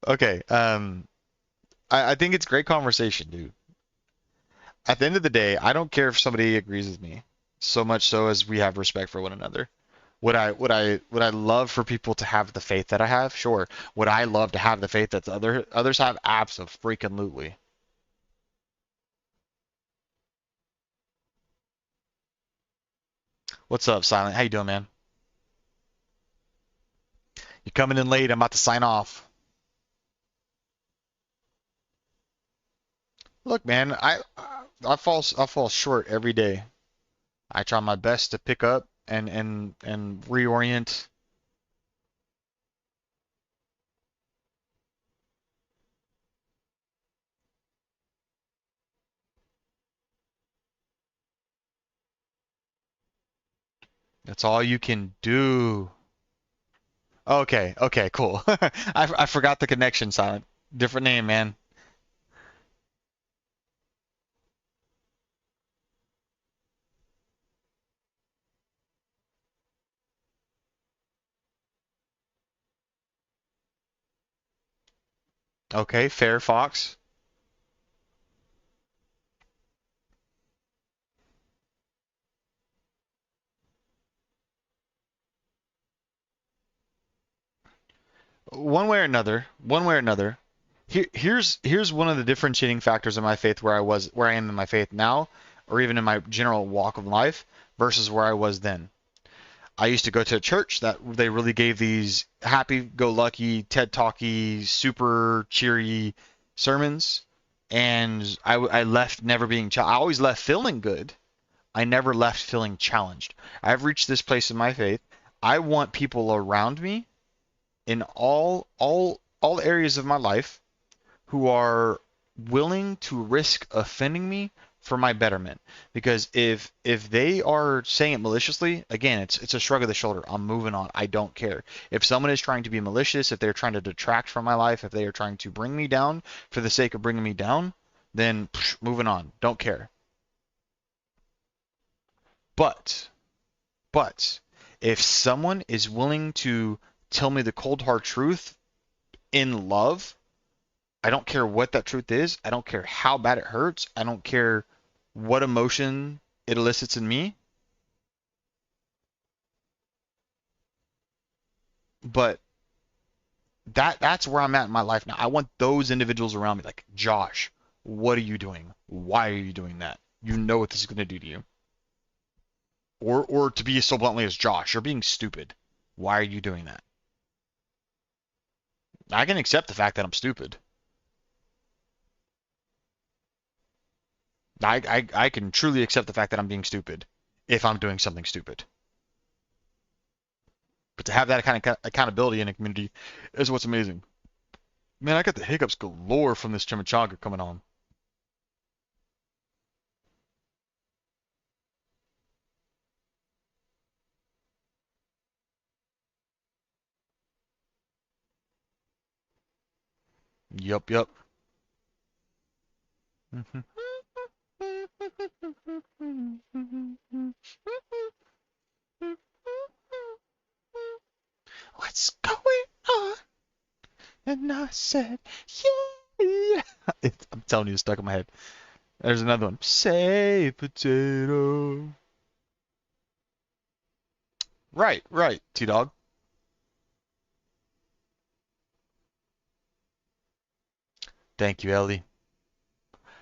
Okay. I think it's great conversation, dude. At the end of the day, I don't care if somebody agrees with me, so much so as we have respect for one another. Would I love for people to have the faith that I have? Sure. Would I love to have the faith that others have? Absolutely. What's up, Silent? How you doing, man? You're coming in late. I'm about to sign off. Look, man, I fall short every day. I try my best to pick up and reorient. That's all you can do. Okay, okay, cool. I forgot the connection, Silent. Different name, man. Okay, fair, Fox. One way or another. Here's one of the differentiating factors of my faith where I am in my faith now, or even in my general walk of life versus where I was then. I used to go to a church that they really gave these happy-go-lucky, TED Talky, super cheery sermons, and I left never being I always left feeling good. I never left feeling challenged. I've reached this place in my faith. I want people around me in all areas of my life who are willing to risk offending me for my betterment. Because if they are saying it maliciously, again, it's a shrug of the shoulder. I'm moving on. I don't care. If someone is trying to be malicious, if they're trying to detract from my life, if they are trying to bring me down for the sake of bringing me down, then moving on. Don't care. But if someone is willing to tell me the cold hard truth in love, I don't care what that truth is. I don't care how bad it hurts. I don't care what emotion it elicits in me. But that's where I'm at in my life now. I want those individuals around me like, Josh, what are you doing? Why are you doing that? You know what this is going to do to you. Or to be so bluntly as Josh, you're being stupid. Why are you doing that? I can accept the fact that I'm stupid. I can truly accept the fact that I'm being stupid if I'm doing something stupid. But to have that kind of accountability in a community is what's amazing. Man, I got the hiccups galore from this chimichanga coming on. Yup. What's going on? And I said, yeah. I'm telling you, it's stuck in my head. There's another one. Say potato. Right, T-Dog. Thank you, Ellie.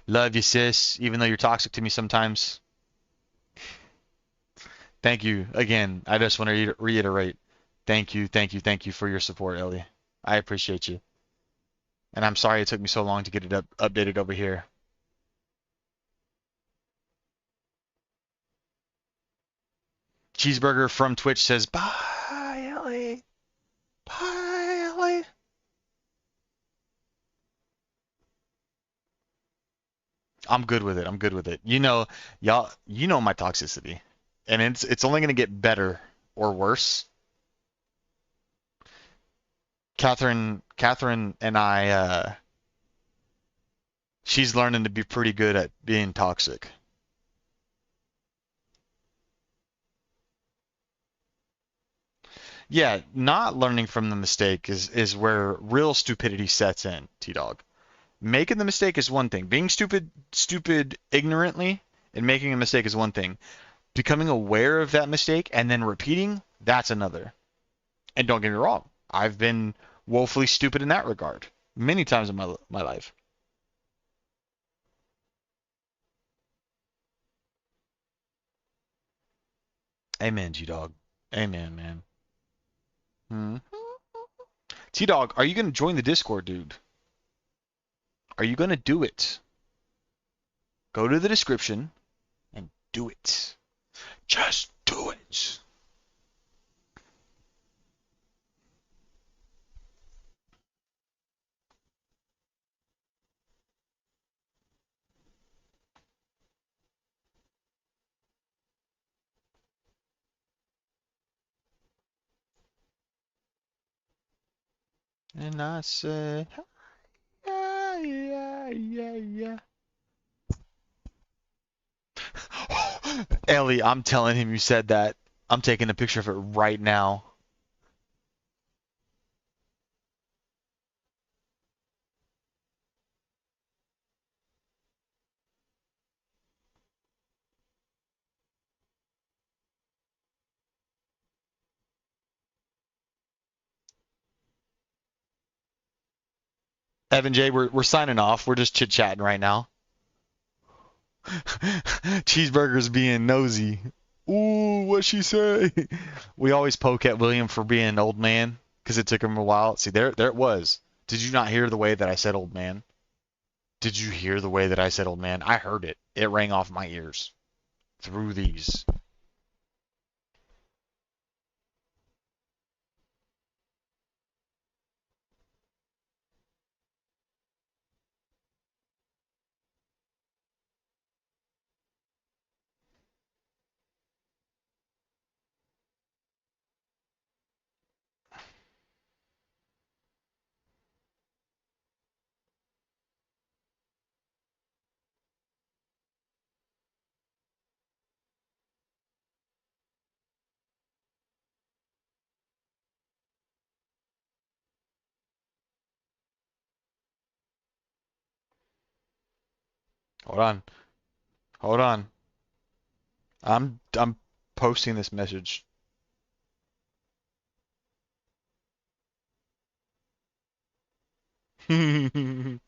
Love you, sis, even though you're toxic to me sometimes. Thank you again. I just want to reiterate. Thank you for your support, Ellie. I appreciate you. And I'm sorry it took me so long to get it updated over here. Cheeseburger from Twitch says, bye, Ellie. Bye, Ellie. I'm good with it. I'm good with it. You know, y'all, you know my toxicity, and it's only gonna get better or worse. Catherine and I, she's learning to be pretty good at being toxic. Yeah, not learning from the mistake is where real stupidity sets in, T-Dog. Making the mistake is one thing. Being stupid ignorantly and making a mistake is one thing. Becoming aware of that mistake and then repeating, that's another. And don't get me wrong, I've been woefully stupid in that regard many times in my life. Amen, G-Dog. Amen, man. Hmm. T-Dog, are you gonna join the Discord, dude? Are you gonna do it? Go to the description and do it. Just do it. And I say, yeah, yeah, yeah, yeah. Ellie, I'm telling him you said that. I'm taking a picture of it right now. Evan J, we're signing off. We're just chit chatting right now. Cheeseburger's being nosy. Ooh, what she say? We always poke at William for being an old man because it took him a while. See, there it was. Did you not hear the way that I said old man? Did you hear the way that I said old man? I heard it. It rang off my ears through these. Hold on. Hold on. I'm posting this message. Yeah,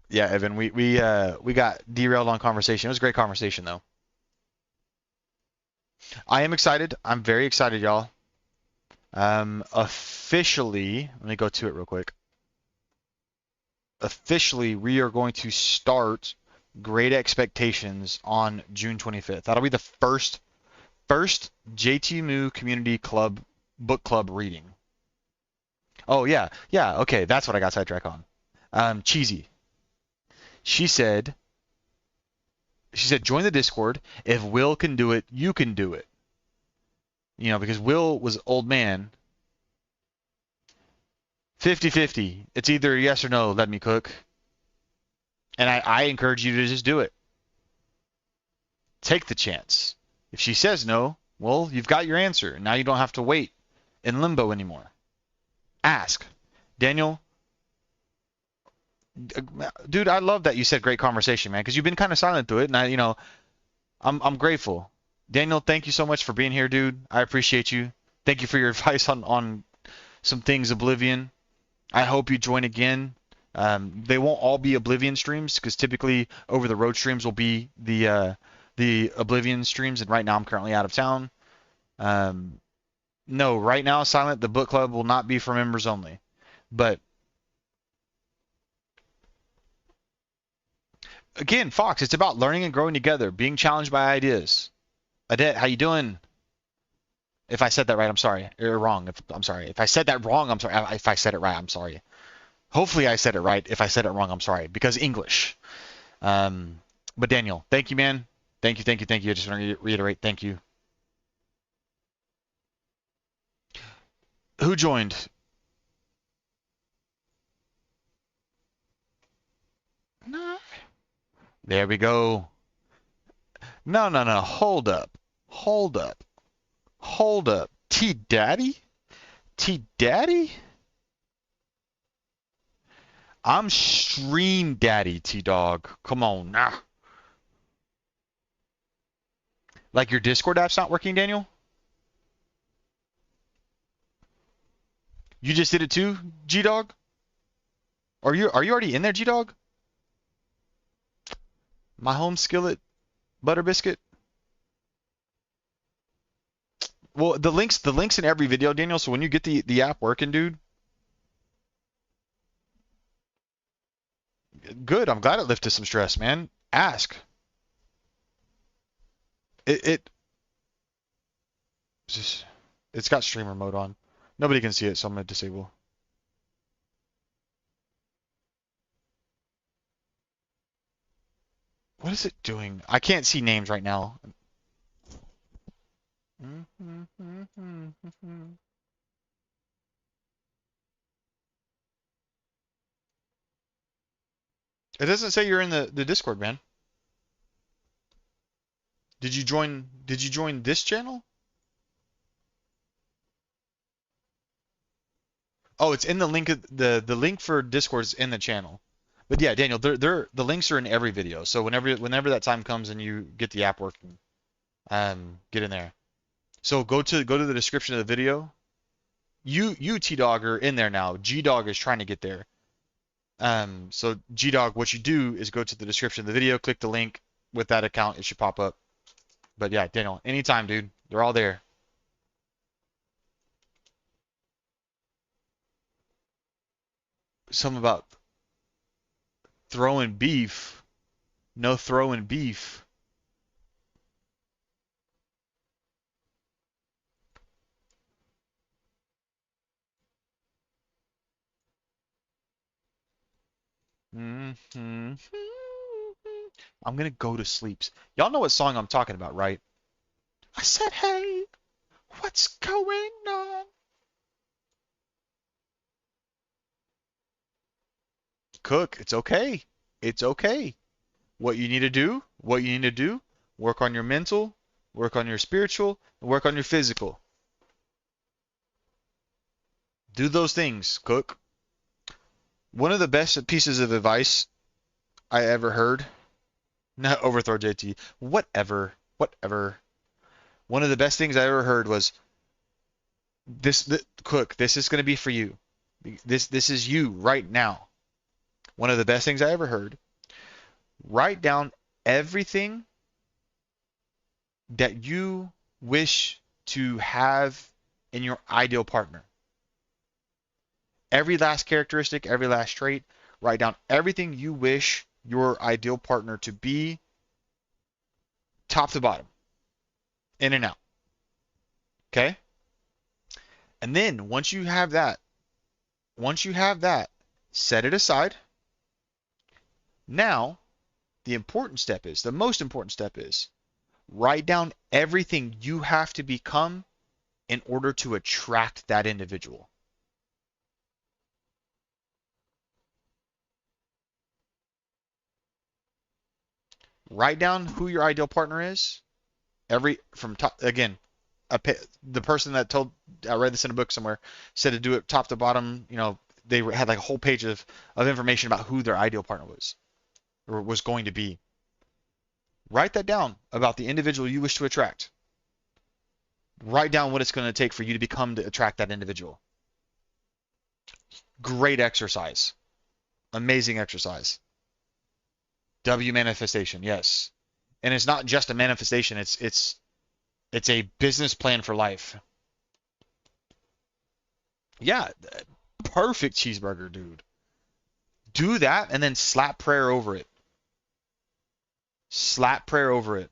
Evan, we got derailed on conversation. It was a great conversation though. I am excited. I'm very excited, y'all. Officially, let me go to it real quick. Officially, we are going to start Great Expectations on June 25th. That'll be the first JT Moo Community Club book club reading. Oh yeah, yeah. Okay, that's what I got sidetracked on. Cheesy. She said join the Discord. If Will can do it, you can do it. You know, because Will was old man. 50-50. It's either yes or no, let me cook. And I encourage you to just do it. Take the chance. If she says no, well, you've got your answer. Now you don't have to wait in limbo anymore. Ask. Daniel, dude, I love that you said great conversation, man, because you've been kind of silent through it, and I'm grateful. Daniel, thank you so much for being here, dude. I appreciate you. Thank you for your advice on some things Oblivion. I hope you join again. They won't all be Oblivion streams because typically over the road streams will be the Oblivion streams, and right now I'm currently out of town. No, right now, Silent, the book club will not be for members only. But again, Fox, it's about learning and growing together, being challenged by ideas. Adette, how you doing? If I said that right, I'm sorry. Or wrong. I'm sorry. If I said that wrong, I'm sorry. If I said it right, I'm sorry. Hopefully I said it right. If I said it wrong, I'm sorry. Because English. But Daniel, thank you, man. Thank you, thank you, thank you. I just want to reiterate, thank you. Who joined? No. There we go. No, no, no. Hold up. Hold up. Hold up. T-Daddy? T-Daddy? I'm Stream Daddy, T-Dog. Come on now. Like your Discord app's not working, Daniel? You just did it too, G-Dog? Are you already in there, G-Dog? My home skillet butter biscuit? Well, the links in every video, Daniel, so when you get the app working, dude. Good. I'm glad it lifted some stress, man. Ask. It's got streamer mode on. Nobody can see it, so I'm gonna disable. What is it doing? I can't see names right now. It doesn't say you're in the Discord, man. Did you join this channel? Oh, it's in the link the link for Discord is in the channel. But yeah, Daniel, the links are in every video. So whenever that time comes and you get the app working, get in there. So go to the description of the video. You T-Dog are in there now. G-Dog is trying to get there. So G-Dog, what you do is go to the description of the video, click the link with that account, it should pop up. But yeah, Daniel, anytime, dude. They're all there. Something about throwing beef. No throwing beef. I'm gonna go to sleep. Y'all know what song I'm talking about, right? I said, hey, what's going on? Cook, it's okay. It's okay. What you need to do, work on your mental, work on your spiritual, and work on your physical. Do those things, Cook. One of the best pieces of advice I ever heard, not overthrow JT, whatever. One of the best things I ever heard was Cook, this is going to be for you. This is you right now. One of the best things I ever heard. Write down everything that you wish to have in your ideal partner. Every last characteristic, every last trait, write down everything you wish your ideal partner to be, top to bottom, in and out. Okay? And then once you have that, set it aside. Now, the most important step is, write down everything you have to become in order to attract that individual. Write down who your ideal partner is. The person that I read this in a book somewhere, said to do it top to bottom. You know, they had like a whole page of information about who their ideal partner was, or was going to be. Write that down about the individual you wish to attract. Write down what it's going to take for you to attract that individual. Great exercise. Amazing exercise. W manifestation, yes. And it's not just a manifestation, it's a business plan for life. Yeah, perfect cheeseburger, dude. Do that and then slap prayer over it. Slap prayer over it.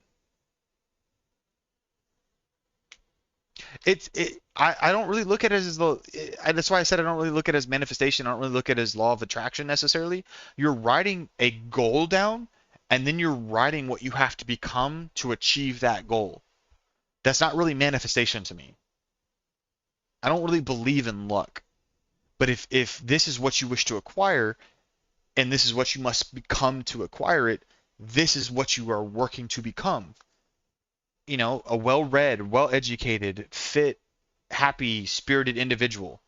I don't really look at it as that's why I said I don't really look at it as manifestation. I don't really look at it as law of attraction necessarily. You're writing a goal down, and then you're writing what you have to become to achieve that goal. That's not really manifestation to me. I don't really believe in luck. But if this is what you wish to acquire, and this is what you must become to acquire it, this is what you are working to become. You know, a well-read, well-educated, fit, happy, spirited individual.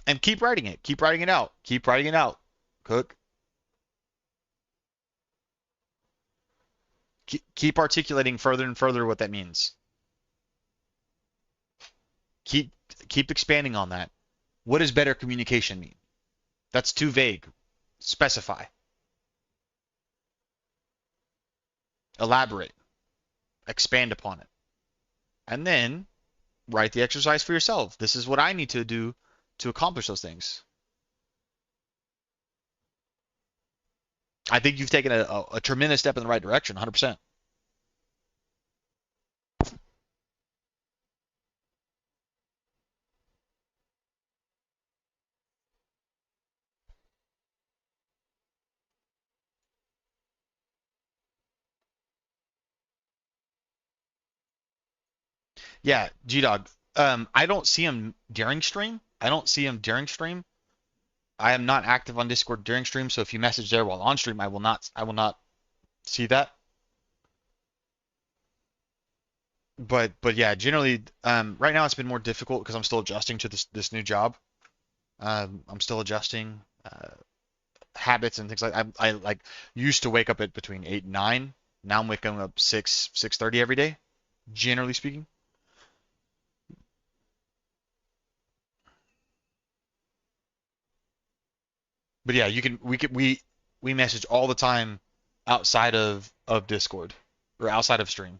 And keep writing it. Keep writing it out. Keep writing it out. Cook. Keep articulating further and further what that means. Keep keep expanding on that. What does better communication mean? That's too vague. Specify. Elaborate. Expand upon it. And then write the exercise for yourself. This is what I need to do to accomplish those things. I think you've taken a tremendous step in the right direction, 100%. Yeah, G-Dog. I don't see him during stream. I don't see him during stream. I am not active on Discord during stream, so if you message there while on stream, I will not see that. But yeah, generally, right now it's been more difficult because I'm still adjusting to this new job. I'm still adjusting habits and things like I like used to wake up at between 8 and 9. Now I'm waking up 6:30 every day, generally speaking. But yeah, we message all the time outside of Discord or outside of stream.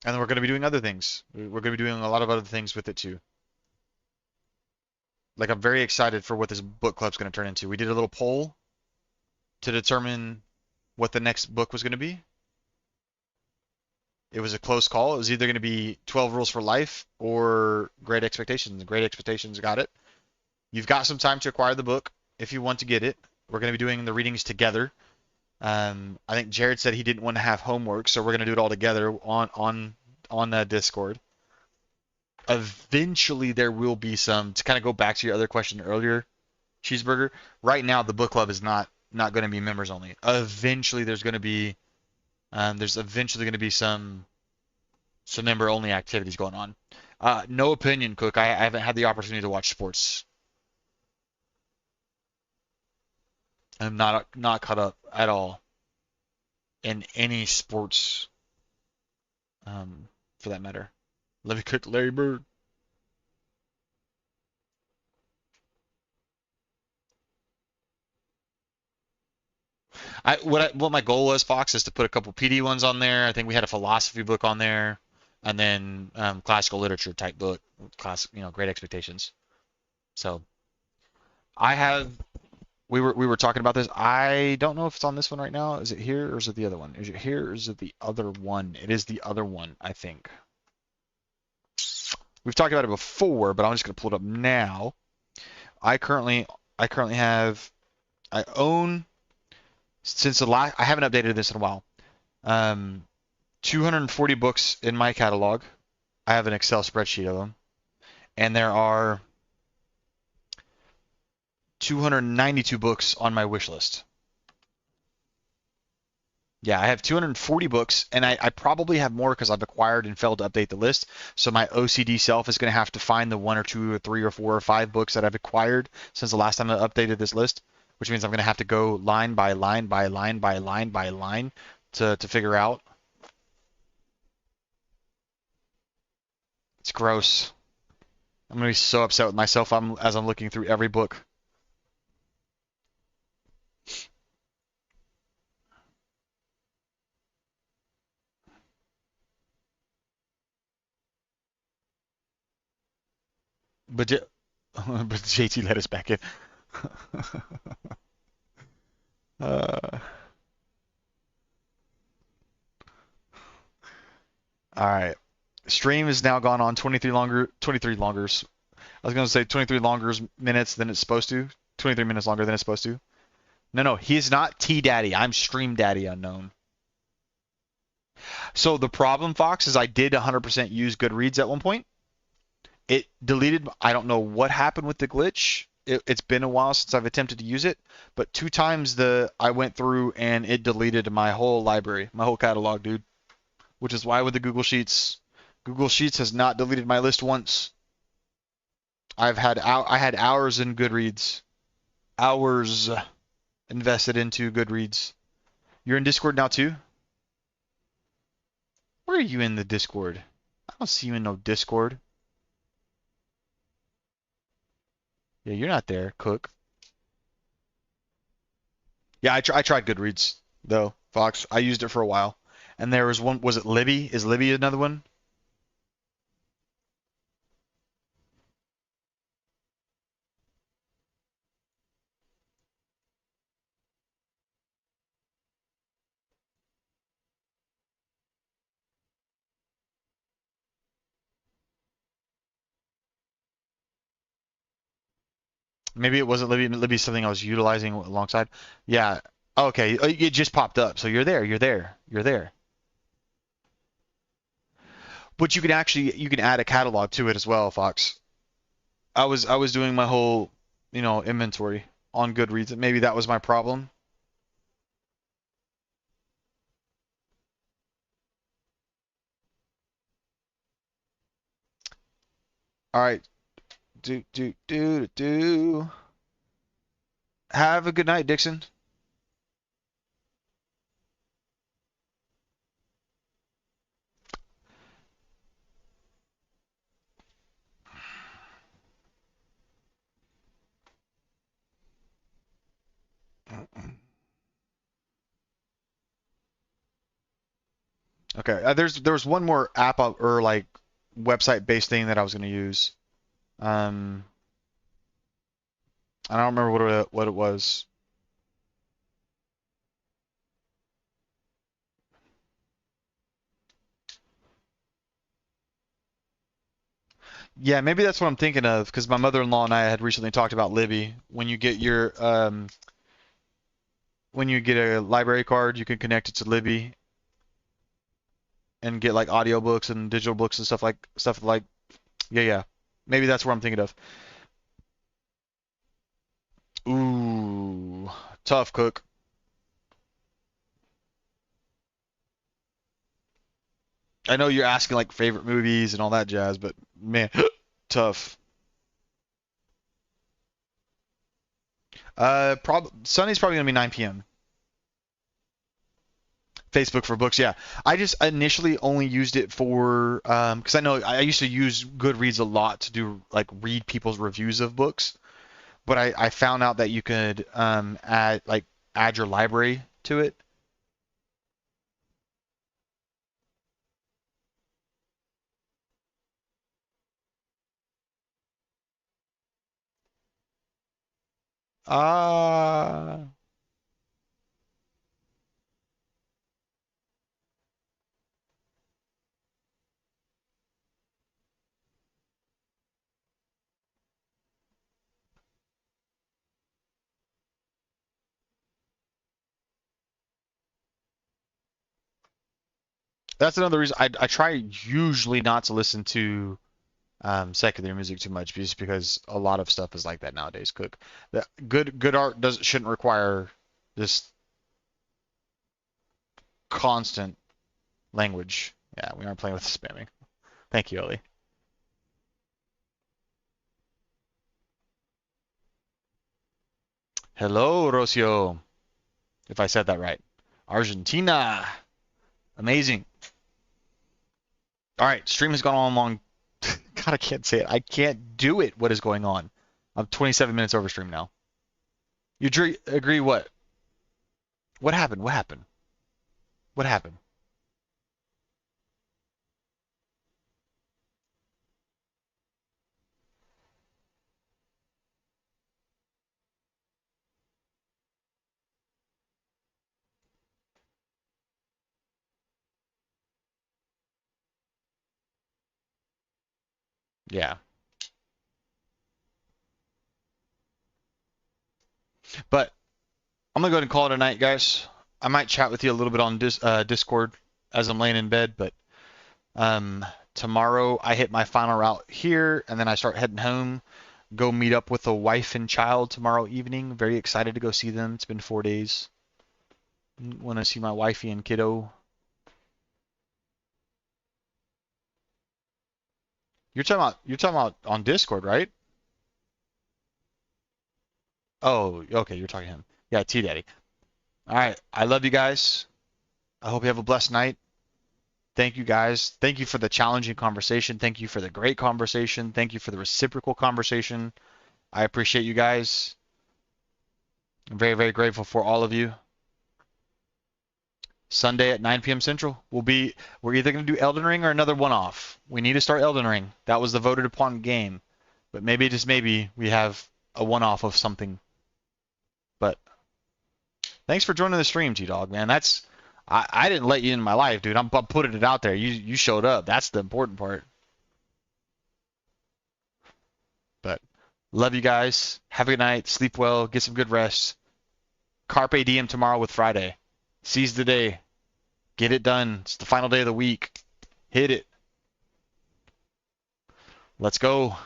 And then we're going to be doing other things. We're going to be doing a lot of other things with it too. Like I'm very excited for what this book club's going to turn into. We did a little poll to determine what the next book was going to be. It was a close call. It was either going to be 12 Rules for Life or Great Expectations. Great Expectations got it. You've got some time to acquire the book if you want to get it. We're going to be doing the readings together. I think Jared said he didn't want to have homework, so we're going to do it all together on Discord. Eventually, there will be some to kind of go back to your other question earlier, Cheeseburger. Right now, the book club is not going to be members only. Eventually, there's eventually going to be some member only activities going on. No opinion, Cook. I haven't had the opportunity to watch sports. I'm not caught up at all in any sports, for that matter. Let me cook Larry Bird. What my goal was, Fox, is to put a couple PD ones on there. I think we had a philosophy book on there, and then classical literature type book, Great Expectations. So I have. We were talking about this. I don't know if it's on this one right now. Is it here or is it the other one? Is it here or is it the other one? It is the other one, I think. We've talked about it before, but I'm just gonna pull it up now. I currently have. I own since the last. I haven't updated this in a while. 240 books in my catalog. I have an Excel spreadsheet of them, and there are 292 books on my wish list. Yeah, I have 240 books, and I probably have more because I've acquired and failed to update the list. So my OCD self is going to have to find the 1 or 2 or 3 or 4 or 5 books that I've acquired since the last time I updated this list, which means I'm going to have to go line by line by line by line by line to figure out. It's gross. I'm going to be so upset with myself as I'm looking through every book. But, but JT let us back in. uh, all right. Stream is now gone on 23 longers. I was going to say 23 longers minutes than it's supposed to. 23 minutes longer than it's supposed to. No, he's not T Daddy. I'm Stream Daddy unknown. So the problem, Fox, is I did 100% use Goodreads at one point. It deleted. I don't know what happened with the glitch. It's been a while since I've attempted to use it, but 2 times I went through and it deleted my whole library, my whole catalog, dude. Which is why with the Google Sheets has not deleted my list once. I had hours in Goodreads, hours invested into Goodreads. You're in Discord now too? Where are you in the Discord? I don't see you in no Discord. Yeah, you're not there, Cook. Yeah, I tried Goodreads though, Fox. I used it for a while, and there was one. Was it Libby? Is Libby another one? Maybe it wasn't Libby. Libby's something I was utilizing alongside. Yeah. Okay. It just popped up. So you're there. You're there. You're there. But you can add a catalog to it as well, Fox. I was doing my whole, inventory on Goodreads. Maybe that was my problem. All right. Do. Have a good night, Dixon. Okay. There was one more app or like website based thing that I was going to use. Um, I don't remember what it was. Yeah, maybe that's what I'm thinking of because my mother-in-law and I had recently talked about Libby. When you get a library card, you can connect it to Libby and get like audiobooks and digital books and stuff like yeah. Maybe that's what I'm thinking of. Ooh, tough cook. I know you're asking like favorite movies and all that jazz, but man, tough. Sunday's probably gonna be 9 p.m. Facebook for books, yeah. I just initially only used it for because I know I used to use Goodreads a lot to do like read people's reviews of books, but I found out that you could add your library to it. Ah. That's another reason I try usually not to listen to secular music too much, just because a lot of stuff is like that nowadays. Good art shouldn't require this. constant language. Yeah, we aren't playing with spamming. Thank you, Ellie. Hello, Rocio. If I said that right. Argentina. Amazing. All right, stream has gone on long. God, I can't say it. I can't do it. What is going on? I'm 27 minutes over stream now. You agree what? What happened? What happened? What happened? Yeah. But I'm gonna go ahead and call it a night, guys. I might chat with you a little bit on Discord as I'm laying in bed, but tomorrow I hit my final route here, and then I start heading home. Go meet up with a wife and child tomorrow evening. Very excited to go see them. It's been 4 days. Want to see my wifey and kiddo. You're talking about on Discord, right? Oh, okay, you're talking to him. Yeah, T Daddy. All right, I love you guys. I hope you have a blessed night. Thank you guys. Thank you for the challenging conversation. Thank you for the great conversation. Thank you for the reciprocal conversation. I appreciate you guys. I'm very, very grateful for all of you. Sunday at 9 p.m. Central. We're either going to do Elden Ring or another one-off. We need to start Elden Ring. That was the voted upon game. But maybe, just maybe, we have a one-off of something. But thanks for joining the stream, T-Dog, man. I didn't let you in my life, dude. I'm putting it out there. You showed up. That's the important part. But love you guys. Have a good night. Sleep well. Get some good rest. Carpe diem tomorrow with Friday. Seize the day. Get it done. It's the final day of the week. Hit it. Let's go.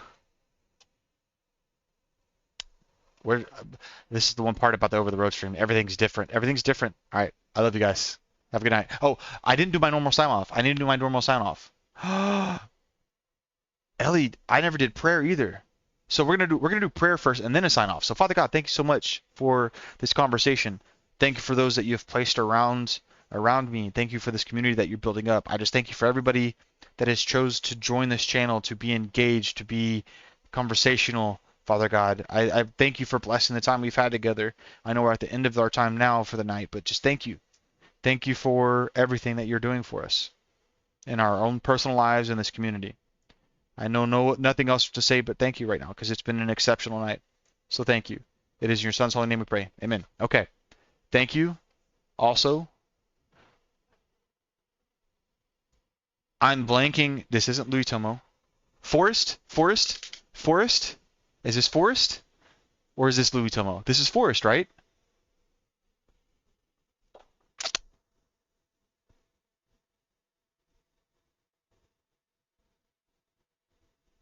This is the one part about the over the road stream. Everything's different. Everything's different. All right. I love you guys. Have a good night. Oh, I didn't do my normal sign off. I need to do my normal sign off. Ellie, I never did prayer either. So we're gonna do prayer first and then a sign off. So Father God, thank you so much for this conversation. Thank you for those that you have placed around me. Thank you for this community that you're building up. I just thank you for everybody that has chose to join this channel, to be engaged, to be conversational. Father God, I thank you for blessing the time we've had together. I know we're at the end of our time now for the night, but just thank you. Thank you for everything that you're doing for us in our own personal lives in this community. I know nothing else to say but thank you right now because it's been an exceptional night. So thank you. It is in your son's holy name we pray. Amen. Okay. Thank you. Also, I'm blanking. This isn't Louis Tomo. Forest? Is this Forest? Or is this Louis Tomo? This is Forest, right?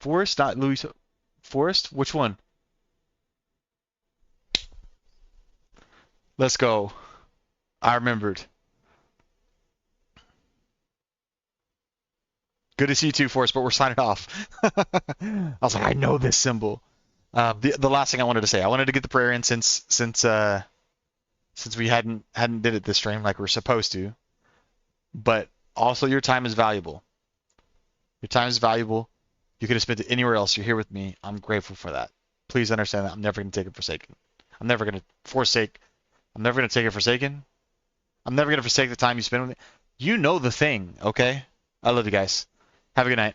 Forest, not Louis. Forest? Which one? Let's go. I remembered. Good to see you too, Forrest, but we're signing off. I was like, I know this symbol. The last thing I wanted to say, I wanted to get the prayer in since we hadn't did it this stream like we're supposed to. But also, your time is valuable. Your time is valuable. You could have spent it anywhere else. You're here with me. I'm grateful for that. Please understand that I'm never going to take it forsaken. I'm never going to forsake. I'm never going to take it forsaken. I'm never going to forsake the time you spend with me. You know the thing, okay? I love you guys. Have a good night.